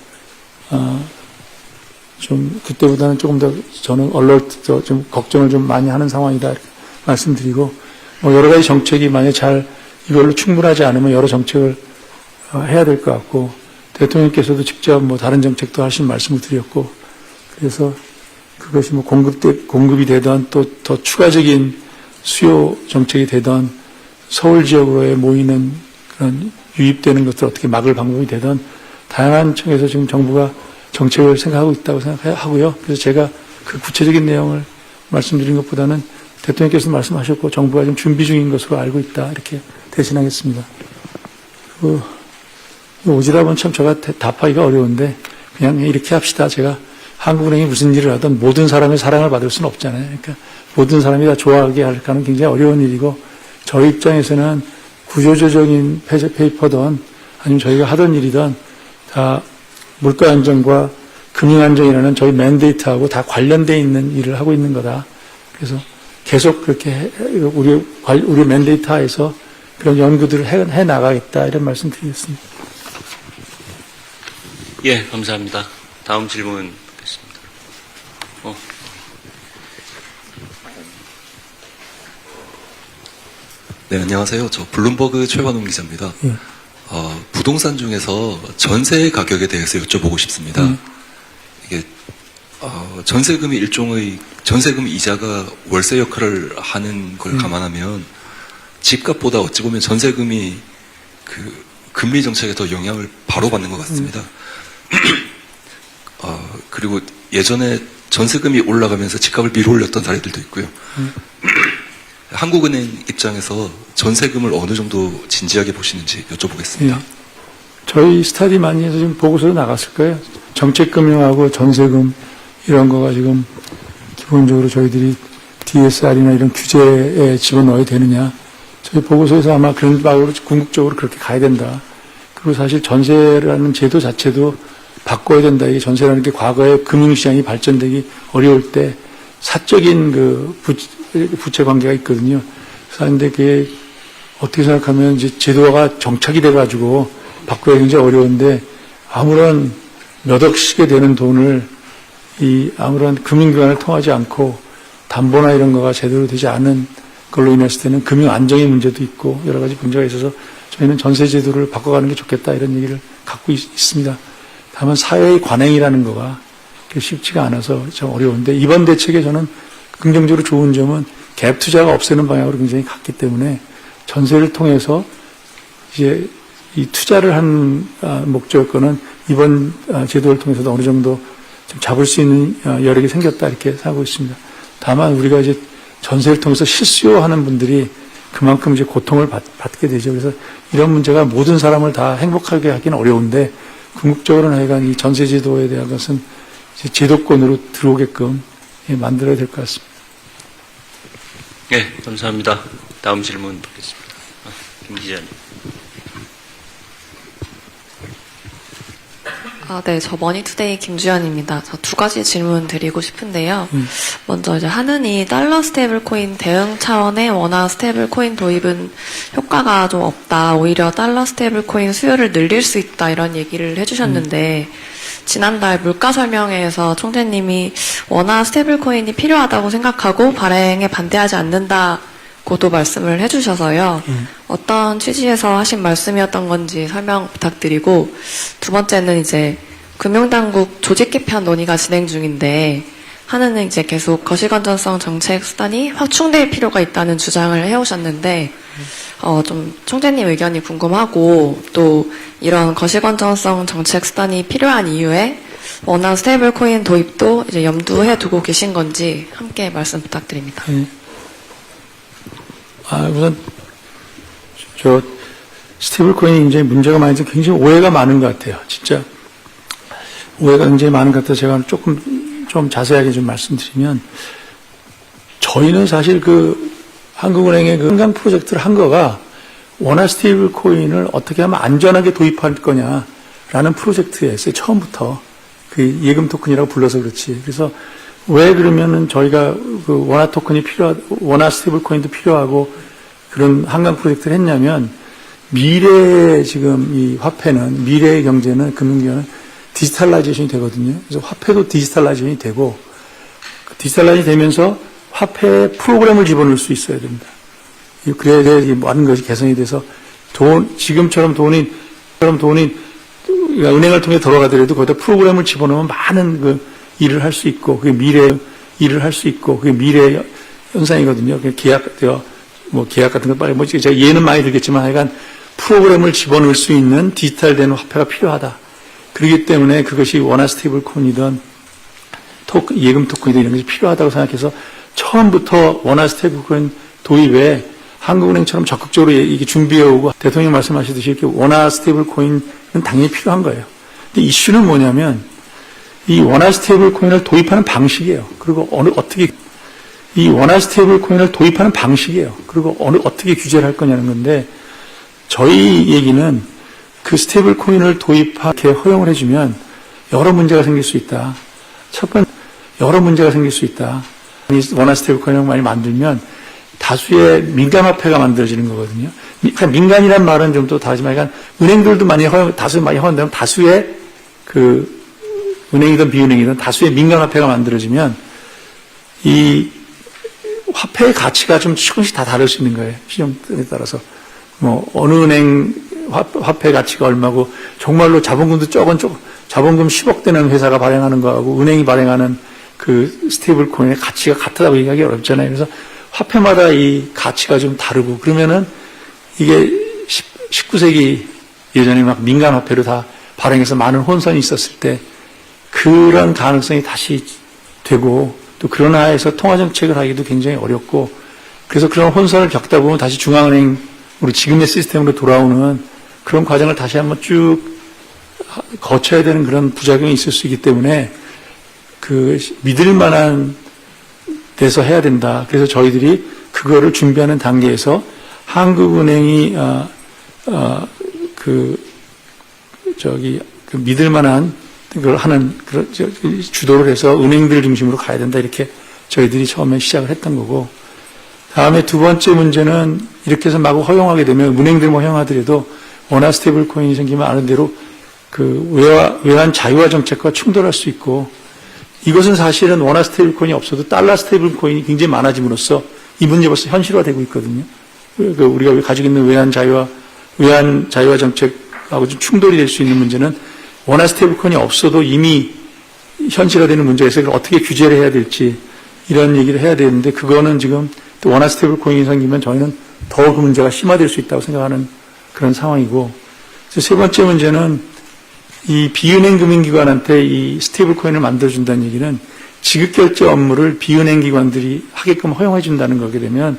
좀 그때보다는 조금 더 저는 얼얼트 좀 걱정을 좀 많이 하는 상황이다 이렇게 말씀드리고, 뭐 여러 가지 정책이 만약 잘 이걸로 충분하지 않으면 여러 정책을 해야 될 것 같고, 대통령께서도 직접 뭐 다른 정책도 하신 말씀을 드렸고, 그래서 그것이 뭐 공급이 되던 또 더 추가적인 수요 정책이 되던 서울 지역으로의 모이는 그런 유입되는 것들 어떻게 막을 방법이 되던 다양한 층에서 지금 정부가 정책을 생각하고 있다고 생각하고요. 그래서 제가 그 구체적인 내용을 말씀드린 것보다는 대통령께서 말씀하셨고 정부가 지금 준비 중인 것으로 알고 있다 이렇게 대신하겠습니다. 오지랖은 참 제가 답하기가 어려운데 그냥 이렇게 합시다. 제가 한국은행이 무슨 일을 하든 모든 사람의 사랑을 받을 수는 없잖아요. 그러니까 모든 사람이 다 좋아하게 할까는 굉장히 어려운 일이고, 저희 입장에서는 구조조정인 페이퍼든 아니면 저희가 하던 일이든 다 물가 안정과 금융 안정이라는 저희 맨데이트하고 다 관련되어 있는 일을 하고 있는 거다. 그래서 계속 그렇게 우리 맨데이트 하에서 그런 연구들을 해 나가겠다 이런 말씀 드리겠습니다. 예, 감사합니다. 다음 질문 받겠습니다. 네, 안녕하세요. 저 블룸버그 최관웅 기자입니다. 부동산 중에서 전세 가격에 대해서 여쭤보고 싶습니다. 이게 전세금이 일종의 전세금 이자가 월세 역할을 하는 걸 감안하면 집값보다 어찌 보면 전세금이 그 금리 정책에 더 영향을 바로 받는 것 같습니다. 그리고 예전에 전세금이 올라가면서 집값을 밀어올렸던 사례들도 있고요. 한국은행 입장에서 전세금을 어느 정도 진지하게 보시는지 여쭤보겠습니다. 예. 저희 스타디 많이 해서 지금 보고서로 나갔을 거예요. 정책금융하고 전세금 이런 거가 지금 기본적으로 저희들이 DSR이나 이런 규제에 집어넣어야 되느냐. 저희 보고서에서 아마 그런 방으로 궁극적으로 그렇게 가야 된다. 그리고 사실 전세라는 제도 자체도 바꿔야 된다. 이게 전세라는 게 과거에 금융시장이 발전되기 어려울 때 사적인 그 부채 관계가 있거든요. 그런데 그게 어떻게 생각하면 이제 제도가 정착이 돼가지고 바꾸기가 굉장히 어려운데 아무런 몇 억씩에 되는 돈을 아무런 금융기관을 통하지 않고 담보나 이런 거가 제대로 되지 않은 걸로 인했을 때는 금융 안정의 문제도 있고 여러 가지 문제가 있어서 저희는 전세 제도를 바꿔가는 게 좋겠다 이런 얘기를 갖고 있습니다. 다만 사회의 관행이라는 거가 쉽지가 않아서 좀 어려운데 이번 대책에 저는 긍정적으로 좋은 점은 갭 투자가 없애는 방향으로 굉장히 갔기 때문에 전세를 통해서 이제 이 투자를 한 목적권은 이번 제도를 통해서도 어느 정도 좀 잡을 수 있는 여력이 생겼다 이렇게 생각하고 있습니다. 다만 우리가 이제 전세를 통해서 실수요하는 분들이 그만큼 이제 고통을 받게 되죠. 그래서 이런 문제가 모든 사람을 다 행복하게 하기는 어려운데 궁극적으로는 하여간 이 전세 제도에 대한 것은 이제 제도권으로 들어오게끔 만들어야 될 것 같습니다. 네, 감사합니다. 다음 질문 받겠습니다. 김 기자님. 네, 저 머니투데이 김주연입니다. 저 두 가지 질문 드리고 싶은데요. 먼저 이제 하느니 달러 스테이블 코인 대응 차원의 원화 스테이블 코인 도입은 효과가 좀 없다. 오히려 달러 스테이블 코인 수요를 늘릴 수 있다. 이런 얘기를 해주셨는데 지난달 물가 설명회에서 총재님이 원화 스테이블 코인이 필요하다고 생각하고 발행에 반대하지 않는다고도 말씀을 해주셔서요. 어떤 취지에서 하신 말씀이었던 건지 설명 부탁드리고 두 번째는 이제 금융당국 조직 개편 논의가 진행 중인데 하나는 이제 계속 거시건전성 정책 수단이 확충될 필요가 있다는 주장을 해오셨는데 좀 총재님 의견이 궁금하고 또 이런 거시건전성 정책 수단이 필요한 이유에 원화 스테이블 코인 도입도 이제 염두해 두고 계신 건지 함께 말씀 부탁드립니다. 우선 스테이블 코인이 굉장히 문제가 많아서 굉장히 오해가 많은 것 같아요. 진짜 오해가 굉장히 많은 것 같아서 제가 조금 좀 자세하게 좀 말씀드리면 저희는 사실 한국은행의 한강 프로젝트를 한 거가 원화 스테이블 코인을 어떻게 하면 안전하게 도입할 거냐라는 프로젝트였어요. 처음부터 그 예금 토큰이라고 불러서 그렇지. 그래서 왜 그러면은 저희가 원화 토큰이 원화 스테이블 코인도 필요하고 그런 한강 프로젝트를 했냐면 미래의 지금 이 화폐는 미래의 경제는 금융기관은 디지털라이제이션이 되거든요. 그래서 화폐도 디지털라이제이션이 되고 디지털라이제이션이 되면서 화폐에 프로그램을 집어넣을 수 있어야 됩니다. 그래야 많은 것이 개선이 돼서 지금처럼 돈이 은행을 통해 들어가더라도 거기다 프로그램을 집어넣으면 많은 일을 할 수 있고 그게 미래 현상이거든요. 계약 같은 거 빨리 제가 예는 많이 들겠지만 하여간 프로그램을 집어넣을 수 있는 디지털된 화폐가 필요하다. 그렇기 때문에 그것이 원화 스테이블 코인이든 예금 토큰이든 이런 것이 필요하다고 생각해서 처음부터 원화 스테이블 코인 도입에 한국은행처럼 적극적으로 이게 준비해오고 대통령 말씀하시듯이 이렇게 원화 스테이블 코인은 당연히 필요한 거예요. 근데 이슈는 뭐냐면 이 원화 스테이블 코인을 도입하는 방식이에요. 그리고 이 원화 스테이블 코인을 도입하는 방식이에요. 그리고 어떻게 규제를 할 거냐는 건데 저희 얘기는 그 스테이블 코인을 도입하게 허용을 해주면 여러 문제가 생길 수 있다. 첫 번째, 여러 문제가 생길 수 있다. 원화 스테이블 코인을 많이 만들면 다수의 민간화폐가 만들어지는 거거든요. 민간이란 말은 좀 또 다르지만, 그러니까 은행들도 다수 많이 허용되면 다수의 은행이든 비은행이든 다수의 민간화폐가 만들어지면 이 화폐의 가치가 좀 조금씩 다 다를 수 있는 거예요. 신용에 따라서. 어느 은행 화폐 가치가 얼마고, 정말로 자본금도 자본금 10억 되는 회사가 발행하는 거하고, 은행이 발행하는 스테이블 코인의 가치가 같다고 얘기하기 어렵잖아요. 그래서 화폐마다 이 가치가 좀 다르고, 그러면은 이게 19세기 예전에 막 민간 화폐로 다 발행해서 많은 혼선이 있었을 때, 그런 가능성이 다시 되고, 또 그런 하에서 통화정책을 하기도 굉장히 어렵고, 그래서 그런 혼선을 겪다 보면 다시 중앙은행으로 지금의 시스템으로 돌아오는 그런 과정을 다시 한번 쭉 거쳐야 되는 그런 부작용이 있을 수 있기 때문에 믿을 만한 돼서 해야 된다. 그래서 저희들이 그거를 준비하는 단계에서 한국은행이 그 믿을 만한 그걸 하는 그런 주도를 해서 은행들 중심으로 가야 된다. 이렇게 저희들이 처음에 시작을 했던 거고, 다음에 두 번째 문제는 이렇게 해서 마구 허용하게 되면 은행들 뭐 허용하더라도 원화 스테이블 코인이 생기면 아는 대로 그 외환 자유화 정책과 충돌할 수 있고, 이것은 사실은 원화 스테이블 코인이 없어도 달러 스테이블 코인이 굉장히 많아짐으로써 이 문제 벌써 현실화되고 있거든요. 우리가 가지고 있는 외환 자유화 정책하고 좀 충돌이 될 수 있는 문제는 원화 스테이블 코인이 없어도 이미 현실화되는 문제가 있어서 어떻게 규제를 해야 될지 이런 얘기를 해야 되는데, 그거는 지금 또 원화 스테이블 코인이 생기면 저희는 더 그 문제가 심화될 수 있다고 생각하는 그런 상황이고, 세 번째 문제는 이 비은행 금융기관한테 이 스테이블 코인을 만들어준다는 얘기는 지급결제 업무를 비은행 기관들이 하게끔 허용해준다는 거게 되면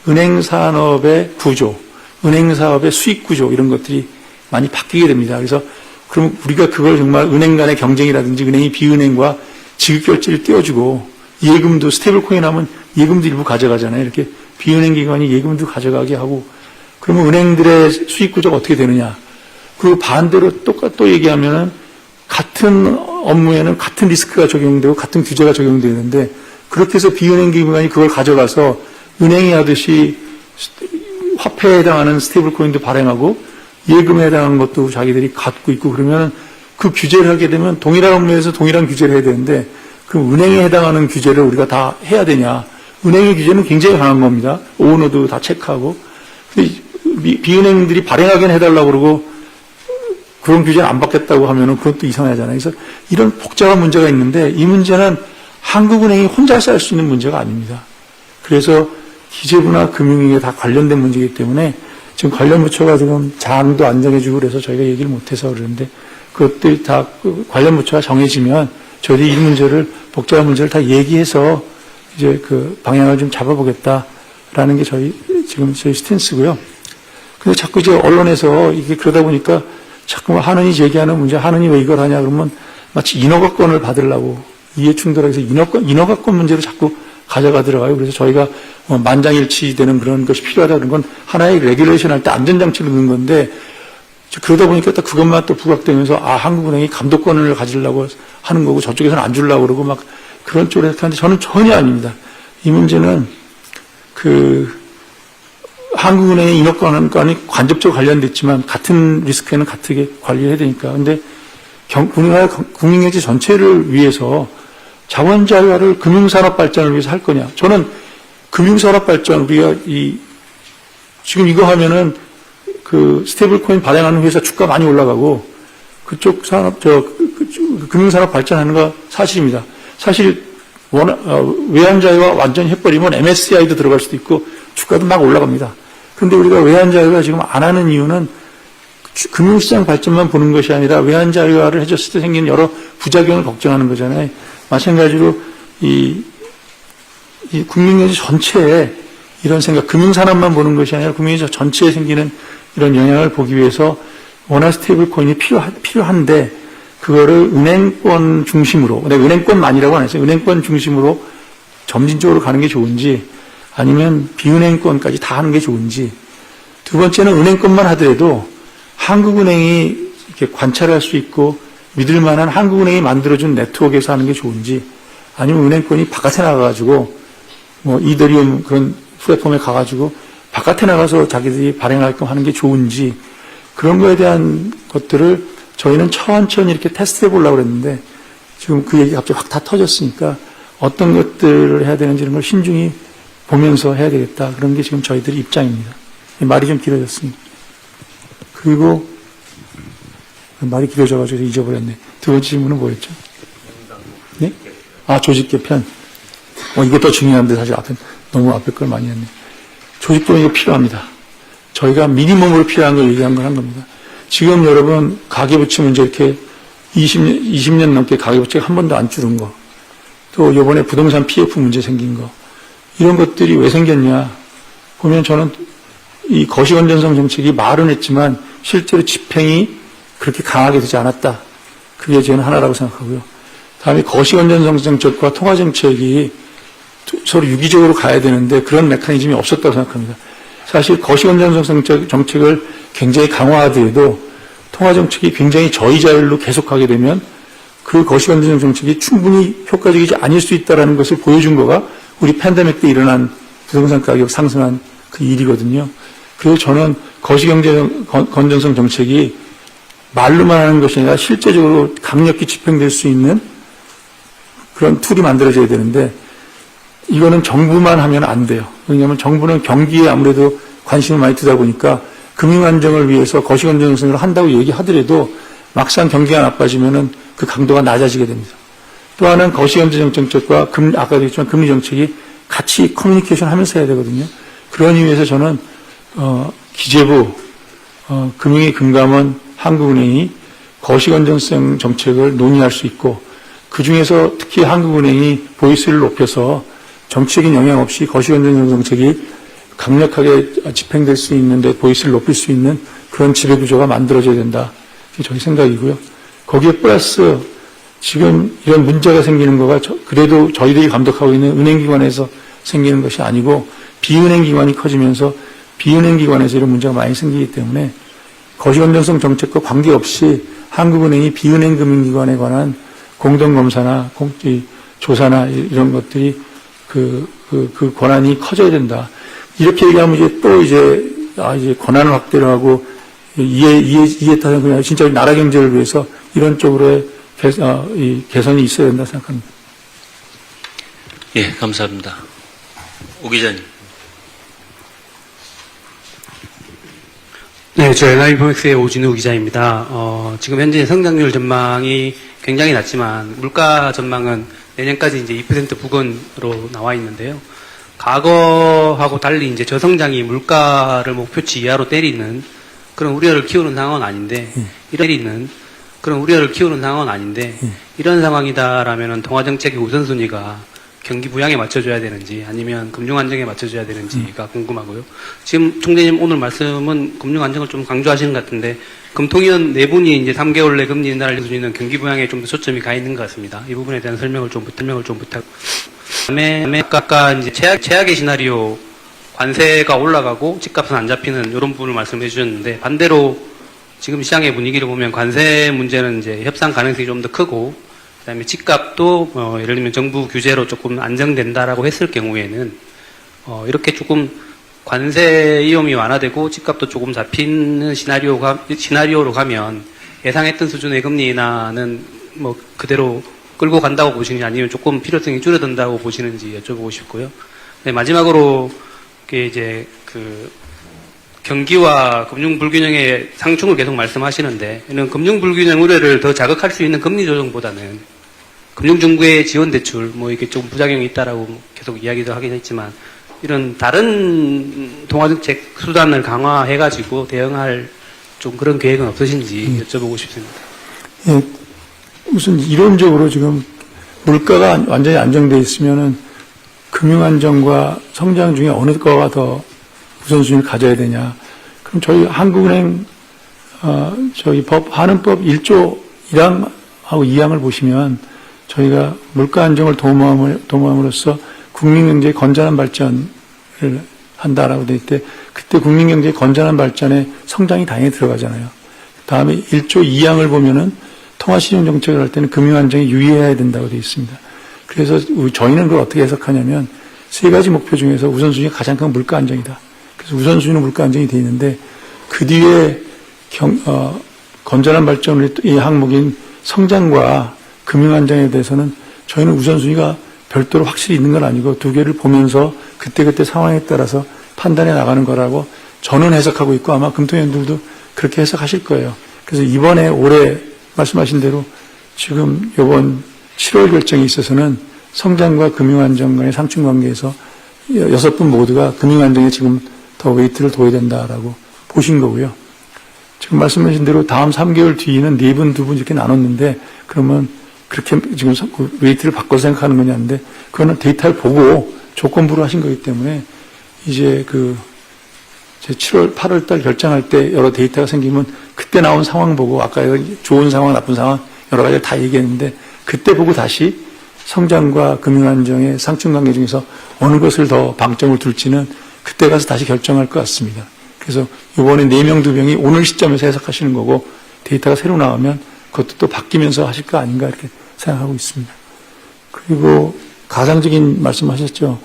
은행 산업의 구조, 은행 사업의 수익 구조 이런 것들이 많이 바뀌게 됩니다. 그래서 그럼 우리가 그걸 정말 은행 간의 경쟁이라든지 은행이 비은행과 지급결제를 띄워주고, 예금도 스테이블 코인 하면 예금도 일부 가져가잖아요. 이렇게 비은행 기관이 예금도 가져가게 하고, 그러면 은행들의 수익 구조가 어떻게 되느냐. 그리고 반대로 또 얘기하면은 같은 업무에는 같은 리스크가 적용되고 같은 규제가 적용되는데, 그렇게 해서 비은행 기관이 그걸 가져가서 은행이 하듯이 화폐에 해당하는 스테이블 코인도 발행하고 예금에 해당하는 것도 자기들이 갖고 있고, 그러면 그 규제를 하게 되면 동일한 업무에서 동일한 규제를 해야 되는데, 그럼 은행에 해당하는 규제를 우리가 다 해야 되냐. 은행의 규제는 굉장히 강한 겁니다. 오너도 다 체크하고. 근데 비은행들이 발행하게는 해달라고 그러고 그런 규제는 안 받겠다고 하면은 그건 또 이상하잖아요. 그래서 이런 복잡한 문제가 있는데, 이 문제는 한국은행이 혼자서 할 수 있는 문제가 아닙니다. 그래서 기재부나 금융위에 다 관련된 문제이기 때문에 지금 관련 부처가 지금 장도 안 정해주고 그래서 저희가 얘기를 못해서 그러는데, 그것들이 다 관련 부처가 정해지면 저희들이 이 문제를, 복잡한 문제를 다 얘기해서 이제 그 방향을 좀 잡아보겠다라는 게 저희 스탠스고요. 근데 자꾸 이제 언론에서 이게 그러다 보니까 자꾸 한은이 제기하는 문제, 한은이 왜 이걸 하냐 그러면 마치 인허가권을 받으려고 이해 충돌해서 인허가권 문제로 자꾸 가져가더라고요. 그래서 저희가 만장일치되는 그런 것이 필요하다 그런 건 하나의 레귤레이션 할 때 안전장치를 넣는 건데, 그러다 보니까 또 그것만 또 부각되면서 한국은행이 감독권을 가지려고 하는 거고 저쪽에서는 안 주려고 그러고 막 그런 쪽으로 하는데, 저는 전혀 아닙니다. 이 문제는 한국은행의 인허가권이 간접적으로 관련됐지만 같은 리스크에는 같게 관리해야 되니까. 근데 우리나라 국민경제 전체를 위해서 자원 자유화를 금융산업 발전을 위해서 할 거냐. 저는 금융산업 발전, 우리가 지금 이거 하면은 그 스테이블 코인 발행하는 회사 주가 많이 올라가고 그쪽 산업, 금융산업 발전하는 거 사실입니다. 사실 외환 자유화 완전히 해버리면 MSCI도 들어갈 수도 있고 주가도 막 올라갑니다. 근데 우리가 외환 자유화 지금 안 하는 이유는 금융시장 발전만 보는 것이 아니라 외환 자유화를 해줬을 때 생기는 여러 부작용을 걱정하는 거잖아요. 마찬가지로 이 국민경제 전체에 이런 생각, 금융산업만 보는 것이 아니라 국민경제 전체에 생기는 이런 영향을 보기 위해서 원화 스테이블 코인이 필요한데, 그거를 은행권 중심으로, 내가 은행권만이라고 안 했어요. 은행권 중심으로 점진적으로 가는 게 좋은지, 아니면 비은행권까지 다 하는 게 좋은지. 두 번째는 은행권만 하더라도 한국은행이 이렇게 관찰할 수 있고 믿을 만한 한국은행이 만들어준 네트워크에서 하는 게 좋은지, 아니면 은행권이 바깥에 나가가지고 뭐 이더리움 그런 플랫폼에 가가지고 바깥에 나가서 자기들이 발행하게끔 하는 게 좋은지, 그런 거에 대한 것들을 저희는 천천히 이렇게 테스트해 보려고 그랬는데, 지금 그 얘기가 갑자기 확 다 터졌으니까 어떤 것들을 해야 되는지 이런 걸 신중히 보면서 해야 되겠다. 그런 게 지금 저희들의 입장입니다. 말이 좀 길어졌습니다. 그리고 말이 길어져가지고 잊어버렸네. 두 번째 질문은 뭐였죠? 네? 조직 개편. 이것도 중요한데 사실 너무 앞에 걸 많이 했네. 조직 개편이 필요합니다. 저희가 미니멈으로 필요한 걸 얘기한 건 한 겁니다. 지금 여러분 가계부채 문제 이렇게 20년 넘게 가계부채가 한 번도 안 줄은 거, 또 이번에 부동산 PF 문제 생긴 거, 이런 것들이 왜 생겼냐 보면 저는 이 거시건전성 정책이 말은 했지만 실제로 집행이 그렇게 강하게 되지 않았다. 그게 저는 하나라고 생각하고요. 다음에 거시건전성 정책과 통화정책이 서로 유기적으로 가야 되는데 그런 메커니즘이 없었다고 생각합니다. 사실 거시건전성 정책을 굉장히 강화하더라도 통화정책이 굉장히 저이자율로 계속하게 되면 그 거시건전성 정책이 충분히 효과적이지 않을 수 있다는 것을 보여준 거가 우리 팬데믹 때 일어난 부동산 가격 상승한 그 일이거든요. 그래서 저는 거시건전성 정책이 말로만 하는 것이 아니라 실제적으로 강력히 집행될 수 있는 그런 툴이 만들어져야 되는데 이거는 정부만 하면 안 돼요. 왜냐하면 정부는 경기에 아무래도 관심을 많이 두다 보니까 금융 안정을 위해서 거시건전성을 한다고 얘기하더라도 막상 경기가 나빠지면은 그 강도가 낮아지게 됩니다. 또 하나는 거시건전 정책과 아까도 했지만 금리 정책이 같이 커뮤니케이션 하면서 해야 되거든요. 그런 의미에서 저는 기재부, 금융위 금감원, 한국은행이 거시건전성 정책을 논의할 수 있고 그 중에서 특히 한국은행이 보이스를 높여서 정치적인 영향 없이 거시건전성 정책이 강력하게 집행될 수 있는데 보이스를 높일 수 있는 그런 지배구조가 만들어져야 된다. 이게 저희 생각이고요. 거기에 플러스 지금 이런 문제가 생기는 거가 그래도 저희들이 감독하고 있는 은행기관에서 생기는 것이 아니고 비은행기관이 커지면서 비은행기관에서 이런 문제가 많이 생기기 때문에 거시건전성 정책과 관계없이 한국은행이 비은행 금융기관에 관한 공동검사나 조사나 이런 것들이 그 권한이 커져야 된다. 이렇게 얘기하면 이제 권한을 확대를 하고 이해 따른 그냥 진짜 나라 경제를 위해서 이런 쪽으로의 개선이 있어야 된다 생각합니다. 예, 감사합니다. 오 기자님. 네, 저 NIBMX의 오진우 기자입니다. 지금 현재 성장률 전망이 굉장히 낮지만 물가 전망은 내년까지 이제 2% 부근으로 나와 있는데요. 과거하고 달리 이제 저성장이 물가를 목표치 이하로 때리는 그런 우려를 키우는 상황은 아닌데, 이런 상황이다라면은 통화정책의 우선순위가 경기 부양에 맞춰줘야 되는지 아니면 금융 안정에 맞춰줘야 되는지가 궁금하고요. 지금 총재님 오늘 말씀은 금융 안정을 좀 강조하시는 것 같은데 금통위원 네 분이 이제 3개월 내 금리 인하를 수준은 경기 부양에 좀 더 초점이 가 있는 것 같습니다. 이 부분에 대한 설명을 좀 부탁. 그다음에 아까 이제 최악의 시나리오 관세가 올라가고 집값은 안 잡히는 이런 부분을 말씀해 주셨는데 반대로 지금 시장의 분위기를 보면 관세 문제는 이제 협상 가능성이 좀 더 크고 그다음에 집값도 예를 들면 정부 규제로 조금 안정된다라고 했을 경우에는 이렇게 조금 관세 위험이 완화되고 집값도 조금 잡히는 시나리오로 가면 예상했던 수준의 금리 인하는 뭐 그대로 끌고 간다고 보시는지 아니면 조금 필요성이 줄어든다고 보시는지 여쭤보고 싶고요. 네, 마지막으로 이제 그 경기와 금융 불균형의 상충을 계속 말씀하시는데 이는 금융 불균형 우려를 더 자극할 수 있는 금리 조정보다는 금융정부의 지원 대출 뭐 이게 좀 부작용이 있다라고 계속 이야기도 하긴 했지만 이런 다른 통화정책 수단을 강화해가지고 대응할 좀 그런 계획은 없으신지 여쭤보고 싶습니다. 예, 무슨 이론적으로 지금 물가가 완전히 안정돼 있으면은 금융 안정과 성장 중에 어느 거가 더 우선순위를 가져야 되냐? 그럼 저희 한국은행 저희 한은법 1조 1항하고 2항을 보시면 저희가 물가 안정을 도모함으로써 국민경제의 건전한 발전을 한다라고 돼 있대. 그때 국민경제의 건전한 발전에 성장이 당연히 들어가잖아요. 다음에 1조 2항을 보면은 통화시장 정책을 할 때는 금융 안정에 유의해야 된다고 돼 있습니다. 그래서 저희는 그걸 어떻게 해석하냐면 세 가지 목표 중에서 우선순위가 가장 큰 물가 안정이다. 그래서 우선순위는 물가 안정이 돼 있는데 그 뒤에 건전한 발전의 이 항목인 성장과 금융 안정에 대해서는 저희는 우선순위가 별도로 확실히 있는 건 아니고 두 개를 보면서 그때그때 상황에 따라서 판단해 나가는 거라고 저는 해석하고 있고 아마 금통위원들도 그렇게 해석하실 거예요. 그래서 이번에 올해 말씀하신 대로 지금 이번 7월 결정에 있어서는 성장과 금융 안정 간의 상충 관계에서 6분 모두가 금융 안정에 지금 더 웨이트를 둬야 된다라고 보신 거고요. 지금 말씀하신 대로 다음 3개월 뒤에는 4분, 2분 이렇게 나눴는데 그러면 그렇게 지금 웨이트를 바꿔서 생각하는 거냐는데 그거는 데이터를 보고 조건부로 하신 거기 때문에 이제 제 7월, 8월 달 결정할 때 여러 데이터가 생기면 그때 나온 상황 보고 아까 좋은 상황, 나쁜 상황 여러 가지를 다 얘기했는데 그때 보고 다시 성장과 금융안정의 상충관계 중에서 어느 것을 더 방점을 둘지는 그때 가서 다시 결정할 것 같습니다. 그래서 이번에 4명, 2명이 오늘 시점에서 해석하시는 거고 데이터가 새로 나오면 그것도 또 바뀌면서 하실 거 아닌가 이렇게 생각하고 있습니다. 그리고 가상적인 말씀하셨죠.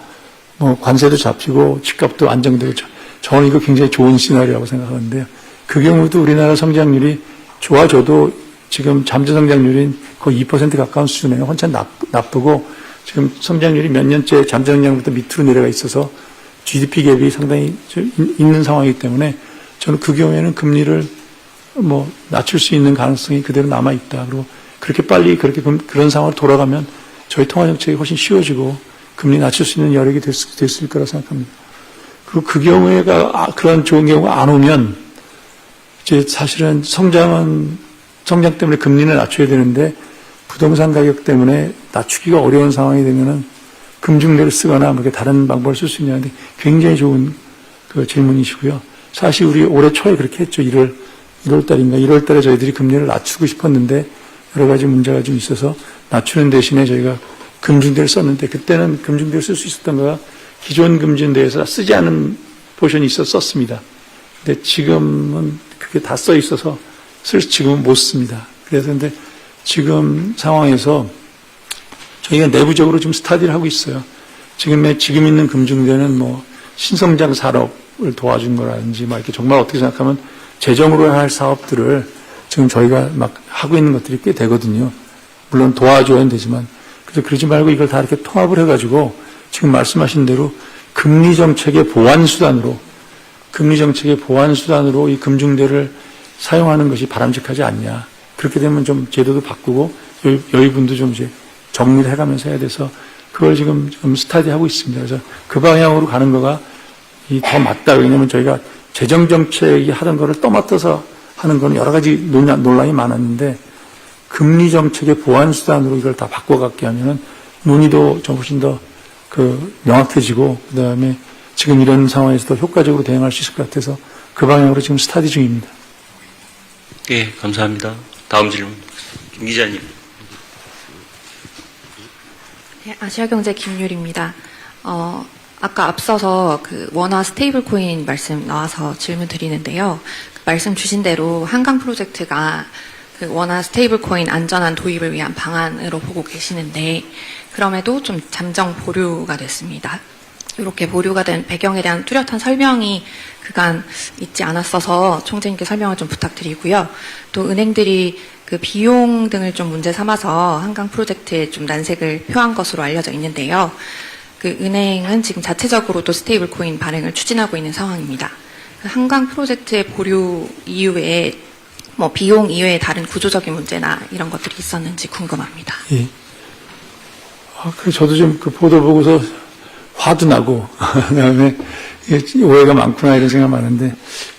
뭐 관세도 잡히고 집값도 안정되고 저는 이거 굉장히 좋은 시나리오라고 생각하는데요. 그 경우도 우리나라 성장률이 좋아져도 지금 잠재 성장률인 거의 2% 가까운 수준이에요. 한참 나쁘고 지금 성장률이 몇 년째 잠재 성장률부터 밑으로 내려가 있어서 GDP 갭이 상당히 있는 상황이기 때문에 저는 그 경우에는 금리를 뭐 낮출 수 있는 가능성이 그대로 남아 있다. 그리고 그렇게 빨리 그런 상황으로 돌아가면 저희 통화 정책이 훨씬 쉬워지고 금리 낮출 수 있는 여력이 됐을 거라 생각합니다. 그리고 그 경우에 그런 좋은 경우가 안 오면 이제 사실은 성장 때문에 금리를 낮춰야 되는데 부동산 가격 때문에 낮추기가 어려운 상황이 되면은 금중대를 쓰거나 뭐 다른 방법을 쓸 수 있냐는데 굉장히 좋은 그 질문이시고요. 사실 우리 올해 초에 그렇게 했죠. 1월 달에 저희들이 금리를 낮추고 싶었는데 여러 가지 문제가 좀 있어서 낮추는 대신에 저희가 금중대를 썼는데 그때는 금중대를 쓸 수 있었던 거가 기존 금중대에서 쓰지 않은 포션이 썼습니다. 근데 지금은 그게 다 써 있어서 지금은 못 씁니다. 그래서 근데 지금 상황에서 저희가 내부적으로 좀 스타디를 하고 있어요. 지금 있는 금중대는 뭐 신성장 산업을 도와준 거라든지 막 이렇게 정말 어떻게 생각하면 재정으로 할 사업들을 지금 저희가 막 하고 있는 것들이 꽤 되거든요. 물론 도와줘야 되지만 그래서 그러지 말고 이걸 다 이렇게 통합을 해가지고 지금 말씀하신 대로 금리 정책의 보완 수단으로 이 금중대를 사용하는 것이 바람직하지 않냐. 그렇게 되면 좀 제도도 바꾸고 여의분도 좀 이제 정리를 해가면서 해야 돼서 그걸 지금 좀 스타디하고 있습니다. 그래서 그 방향으로 가는 거가 더 맞다. 왜냐하면 저희가 재정정책이 하던 거를 떠맡아서 하는 거는 여러 가지 논란이 많았는데 금리 정책의 보완 수단으로 이걸 다 바꿔갖게 하면은 논의도 좀 훨씬 더 명확해지고 그다음에 지금 이런 상황에서도 효과적으로 대응할 수 있을 것 같아서 그 방향으로 지금 스타디 중입니다. 예, 감사합니다. 다음 질문. 김 기자님. 네, 아시아경제 김유리입니다. 아까 앞서서 그 원화 스테이블 코인 말씀 나와서 질문 드리는데요. 말씀 주신 대로 한강 프로젝트가 그 원화 스테이블 코인 안전한 도입을 위한 방안으로 보고 계시는데 그럼에도 좀 잠정 보류가 됐습니다. 이렇게 보류가 된 배경에 대한 뚜렷한 설명이 그간 있지 않았어서 총재님께 설명을 좀 부탁드리고요. 또 은행들이 그 비용 등을 좀 문제 삼아서 한강 프로젝트에 좀 난색을 표한 것으로 알려져 있는데요. 그 은행은 지금 자체적으로도 스테이블 코인 발행을 추진하고 있는 상황입니다. 그 한강 프로젝트의 보류 이후에 뭐 비용 이외에 다른 구조적인 문제나 이런 것들이 있었는지 궁금합니다. 예. 저도 좀 그 보도 보고서 화도 나고 그다음에 오해가 많구나 이런 생각 많은데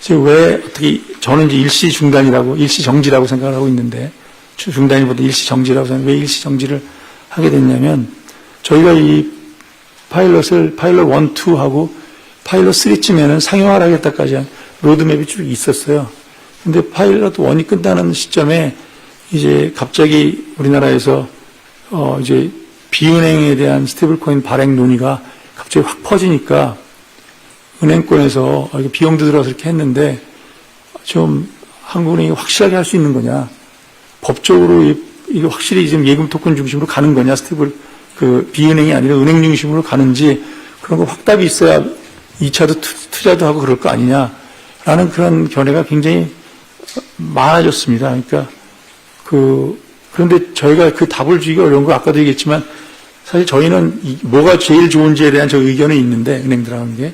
왜 어떻게 저는 이제 일시 정지라고 생각을 하고 있는데 중단이보다 일시 정지라고 생각해 왜 일시 정지를 하게 됐냐면 저희가 이 파일럿 1, 2하고 파일럿 3쯤에는 상용화를 하겠다까지 한 로드맵이 쭉 있었어요. 근데 파일럿 1이 끝나는 시점에 이제 갑자기 우리나라에서 이제 비은행에 대한 스테이블코인 발행 논의가 갑자기 확 퍼지니까 은행권에서 비용도 들어서 이렇게 했는데 좀 한국은행이 확실하게 할 수 있는 거냐, 법적으로 이게 확실히 지금 예금 토큰 중심으로 가는 거냐, 비은행이 아니라 은행 중심으로 가는지 그런 거 확답이 있어야 2차도 투자도 하고 그럴 거 아니냐라는 그런 견해가 굉장히 많아졌습니다. 그러니까 그런데 저희가 그 답을 주기가 어려운 거 아까도 얘기했지만 사실 저희는 뭐가 제일 좋은지에 대한 저 의견이 있는데 은행들하고 하는 게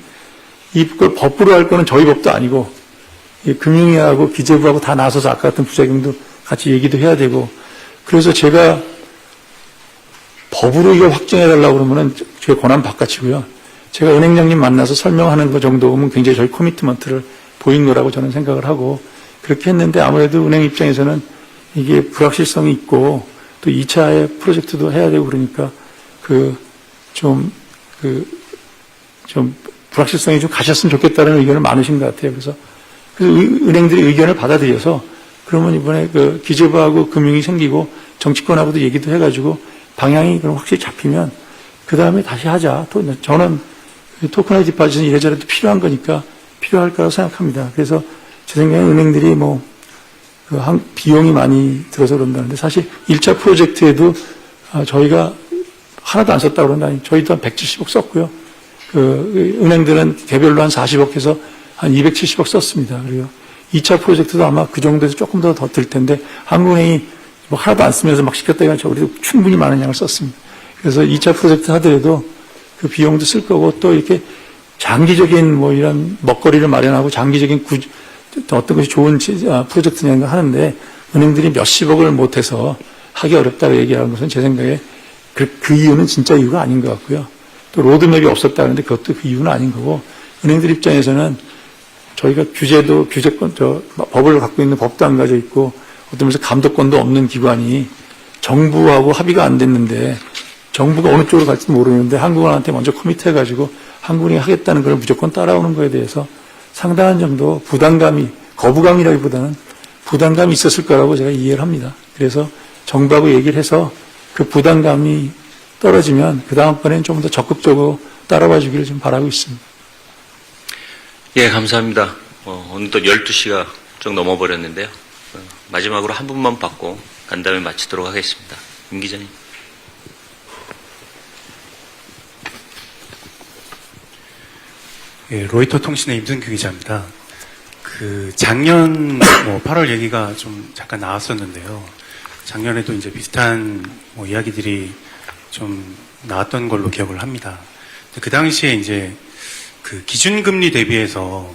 이걸 법으로 할 거는 저희 법도 아니고 금융위하고 기재부하고 다 나서서 아까 같은 부작용도 같이 얘기도 해야 되고 그래서 제가 법으로 이걸 확정해달라고 그러면은 제 권한 바깥이고요. 제가 은행장님 만나서 설명하는 거 정도면 굉장히 저희 코미트먼트를 보인 거라고 저는 생각을 하고 그렇게 했는데 아무래도 은행 입장에서는 이게 불확실성이 있고 또 2차의 프로젝트도 해야 되고 그러니까 좀 불확실성이 좀 가셨으면 좋겠다는 의견을 많으신 것 같아요. 그래서 은행들이 의견을 받아들여서 그러면 이번에 기재부하고 금융이 생기고 정치권하고도 얘기도 해가지고 방향이 그럼 확실히 잡히면 그 다음에 다시 하자. 저는 토크나이즈 디파짓은 이래저래 필요한 거니까 필요할 거라고 생각합니다. 그래서 제 생각에 은행들이 비용이 많이 들어서 그런다는데 사실 1차 프로젝트에도 저희가 하나도 안 썼다고 그런다니 저희도 한 170억 썼고요. 은행들은 개별로 한 40억 해서 한 270억 썼습니다. 그리고 2차 프로젝트도 아마 그 정도에서 조금 더 들 텐데 한국은행이 하나도 안 쓰면서 막 시켰다가 저희도 충분히 많은 양을 썼습니다. 그래서 2차 프로젝트 하더라도 그 비용도 쓸 거고 또 이렇게 장기적인 이런 먹거리를 마련하고 장기적인 어떤 것이 좋은 프로젝트냐는 걸 하는데 은행들이 몇십억을 못해서 하기 어렵다고 얘기하는 것은 제 생각에 그 이유는 진짜 이유가 아닌 것 같고요. 또 로드맵이 없었다는데 그것도 그 이유는 아닌 거고 은행들 입장에서는 저희가 규제권, 법을 갖고 있는 법도 안 가져 있고 어떤 면에서 감독권도 없는 기관이 정부하고 합의가 안 됐는데 정부가 어느 쪽으로 갈지도 모르는데 한국은행한테 먼저 커미트해가지고 한국은행이 하겠다는 걸 무조건 따라오는 거에 대해서 상당한 정도 거부감이라기보다는 부담감이 있었을 거라고 제가 이해를 합니다. 그래서 정부하고 얘기를 해서 그 부담감이 떨어지면 그 다음번에는 좀 더 적극적으로 따라와 주기를 좀 바라고 있습니다. 예, 감사합니다. 어느덧 12시가 좀 넘어버렸는데요. 마지막으로 한 분만 받고 간담회 마치도록 하겠습니다. 임 기자님. 예, 로이터 통신의 임승규 기자입니다. 작년 8월 얘기가 좀 잠깐 나왔었는데요. 작년에도 이제 비슷한 이야기들이 좀 나왔던 걸로 기억을 합니다. 그 당시에 이제 기준금리 대비해서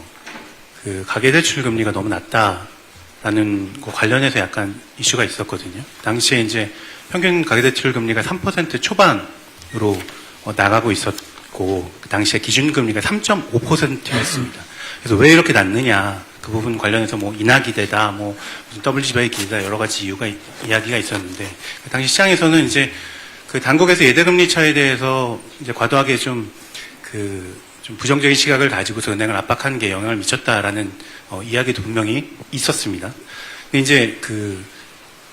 가계대출 금리가 너무 낮다라는 거 관련해서 약간 이슈가 있었거든요. 당시에 이제 평균 가계대출 금리가 3% 초반으로 나가고 있었고, 그 당시에 기준금리가 3.5%였습니다. 그래서 왜 이렇게 낮느냐, 그 부분 관련해서 인하기대다, 무슨 WGBI 기대다, 여러 가지 이야기가 있었는데, 그 당시 시장에서는 이제 당국에서 예대금리 차에 대해서 이제 과도하게 좀 부정적인 시각을 가지고서 은행을 압박하는 게 영향을 미쳤다라는 이야기도 분명히 있었습니다. 근데 이제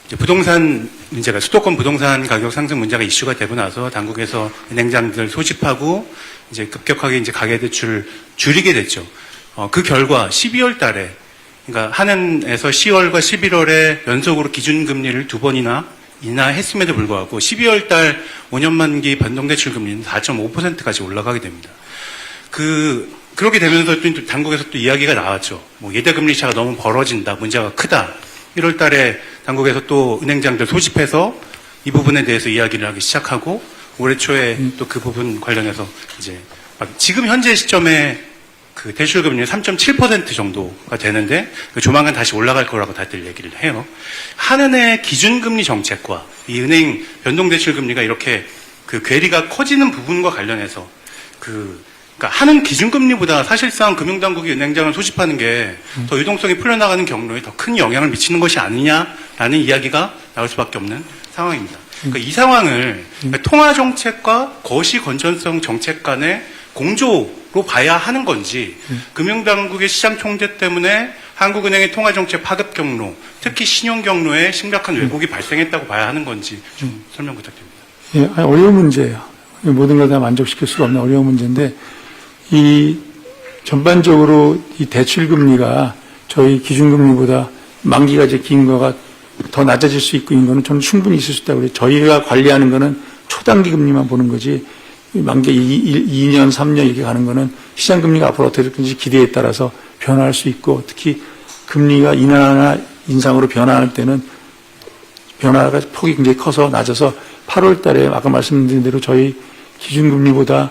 이제 부동산 문제가, 수도권 부동산 가격 상승 문제가 이슈가 되고 나서 당국에서 은행장들 소집하고 이제 급격하게 이제 가계대출을 줄이게 됐죠. 그 결과 12월 달에, 그러니까 한은에서 10월과 11월에 연속으로 기준금리를 2번이나 인하했음에도 불구하고 12월 달 5년 만기 변동대출 금리는 4.5%까지 올라가게 됩니다. 그렇게 되면서 또 당국에서 또 이야기가 나왔죠. 예대금리 차가 너무 벌어진다, 문제가 크다. 1월 달에 당국에서 또 은행장들 소집해서 이 부분에 대해서 이야기를 하기 시작하고 올해 초에 또 그 부분 관련해서 이제 지금 현재 시점에 대출금리는 3.7% 정도가 되는데 조만간 다시 올라갈 거라고 다들 얘기를 해요. 한은의 기준금리 정책과 이 은행 변동대출금리가 이렇게 괴리가 커지는 부분과 관련해서 그러니까 한은 기준금리보다 사실상 금융당국이 은행장을 소집하는 게 더 유동성이 풀려나가는 경로에 더 큰 영향을 미치는 것이 아니냐라는 이야기가 나올 수밖에 없는 상황입니다. 그러니까 이 상황을 통화정책과 거시건전성 정책 간의 공조로 봐야 하는 건지, 금융당국의 시장통제 때문에 한국은행의 통화정책 파급 경로, 특히 신용 경로에 심각한 왜곡이 발생했다고 봐야 하는 건지 좀 설명 부탁드립니다. 예, 어려운 문제예요. 모든 걸 다 만족시킬 수가 없는 어려운 문제인데, 전반적으로 이 대출금리가 저희 기준금리보다 만기가 이제 긴 거가 더 낮아질 수 있고, 이거는 저는 충분히 있을 수 있다고 그래요. 저희가 관리하는 거는 초단기 금리만 보는 거지, 만기 2년, 3년 이렇게 가는 거는 시장금리가 앞으로 어떻게 될 건지 기대에 따라서 변화할 수 있고, 특히 금리가 인하나 인상으로 변화할 때는 변화가 폭이 굉장히 커서 낮아서 8월 달에 아까 말씀드린 대로 저희 기준금리보다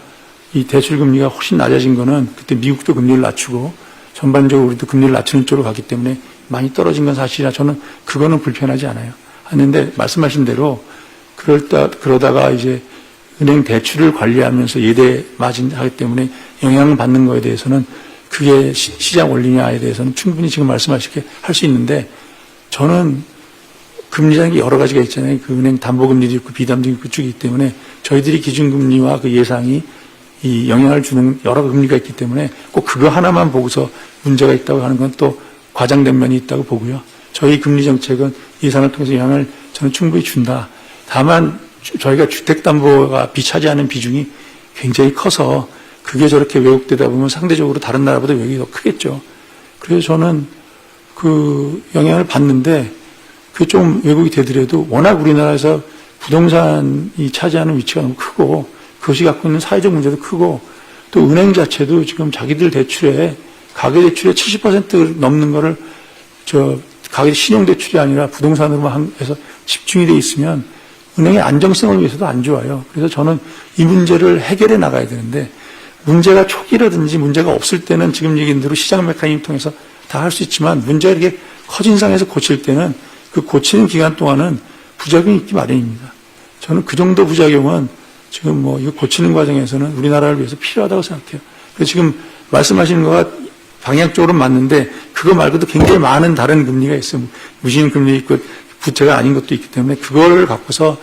이 대출금리가 훨씬 낮아진 거는 그때 미국도 금리를 낮추고 전반적으로 우리도 금리를 낮추는 쪽으로 갔기 때문에 많이 떨어진 건 사실이라 저는 그거는 불편하지 않아요. 하는데 말씀하신 대로 그러다가 이제 은행 대출을 관리하면서 예대 마진 하기 때문에 영향을 받는 거에 대해서는 그게 시장 원리냐에 대해서는 충분히 지금 말씀하시게 할 수 있는데, 저는 금리라는 게 여러 가지가 있잖아요. 은행 담보금리도 있고 비담도 있고 쭉이기 때문에 저희들이 기준금리와 예상이 이 영향을 주는 여러 금리가 있기 때문에 꼭 그거 하나만 보고서 문제가 있다고 하는 건 또 과장된 면이 있다고 보고요. 저희 금리 정책은 예산을 통해서 영향을 저는 충분히 준다. 다만 저희가 주택담보가 비차지하는 비중이 굉장히 커서 그게 저렇게 왜곡되다 보면 상대적으로 다른 나라보다 왜곡이 더 크겠죠. 그래서 저는 그 영향을 받는데 그게 좀 왜곡이 되더라도 워낙 우리나라에서 부동산이 차지하는 위치가 너무 크고 그것이 갖고 있는 사회적 문제도 크고 또 은행 자체도 지금 자기들 대출에 가계대출의 70% 넘는 거를 가계 신용대출이 아니라 부동산으로만 해서 집중이 돼 있으면 은행의 안정성을 위해서도 안 좋아요. 그래서 저는 이 문제를 해결해 나가야 되는데 문제가 초기라든지 문제가 없을 때는 지금 얘기한 대로 시장 메커니즘 통해서 다 할 수 있지만 문제가 이렇게 커진 상에서 고칠 때는 그 고치는 기간 동안은 부작용이 있기 마련입니다. 저는 그 정도 부작용은 지금 뭐 이거 고치는 과정에서는 우리나라를 위해서 필요하다고 생각해요. 그래서 지금 말씀하시는 거가 방향적으로 맞는데 그거 말고도 굉장히 많은 다른 금리가 있어요. 무신금리 있고 부채가 아닌 것도 있기 때문에 그거를 갖고서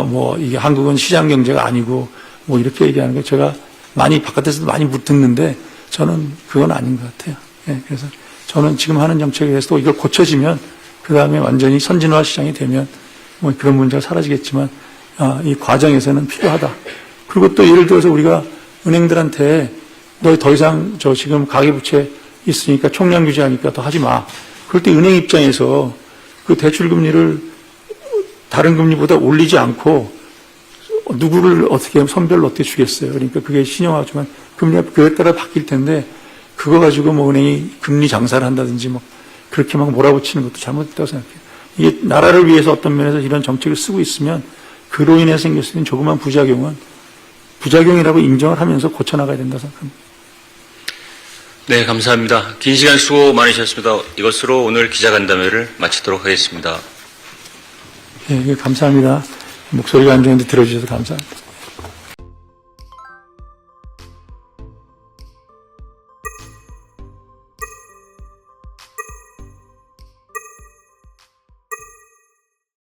뭐 이게 한국은 시장 경제가 아니고 뭐 이렇게 얘기하는 거 제가 많이 바깥에서도 많이 듣는데 저는 그건 아닌 것 같아요. 예, 그래서 저는 지금 하는 정책에 대해서도 이걸 고쳐지면 그 다음에 완전히 선진화 시장이 되면 뭐 그런 문제가 사라지겠지만 이 과정에서는 필요하다. 그리고 또 예를 들어서 우리가 은행들한테 너 더 이상 저 지금 가계부채 있으니까 총량 규제하니까 더 하지 마. 그럴 때 은행 입장에서 그 대출 금리를 다른 금리보다 올리지 않고 누구를 어떻게 하면 선별로 어떻게 주겠어요. 그러니까 그게 신용하지만 금리가 그에 따라 바뀔 텐데 그거 가지고 뭐 은행이 금리 장사를 한다든지 뭐 그렇게 막 몰아붙이는 것도 잘못됐다고 생각해요. 이게 나라를 위해서 어떤 면에서 이런 정책을 쓰고 있으면 그로 인해 생길 수 있는 조그만 부작용은 부작용이라고 인정을 하면서 고쳐나가야 된다고 생각합니다. 네, 감사합니다. 긴 시간 수고 많으셨습니다. 이것으로 오늘 기자간담회를 마치도록 하겠습니다. 예, 감사합니다. 목소리가 안 좋은데 들어주셔서 감사합니다.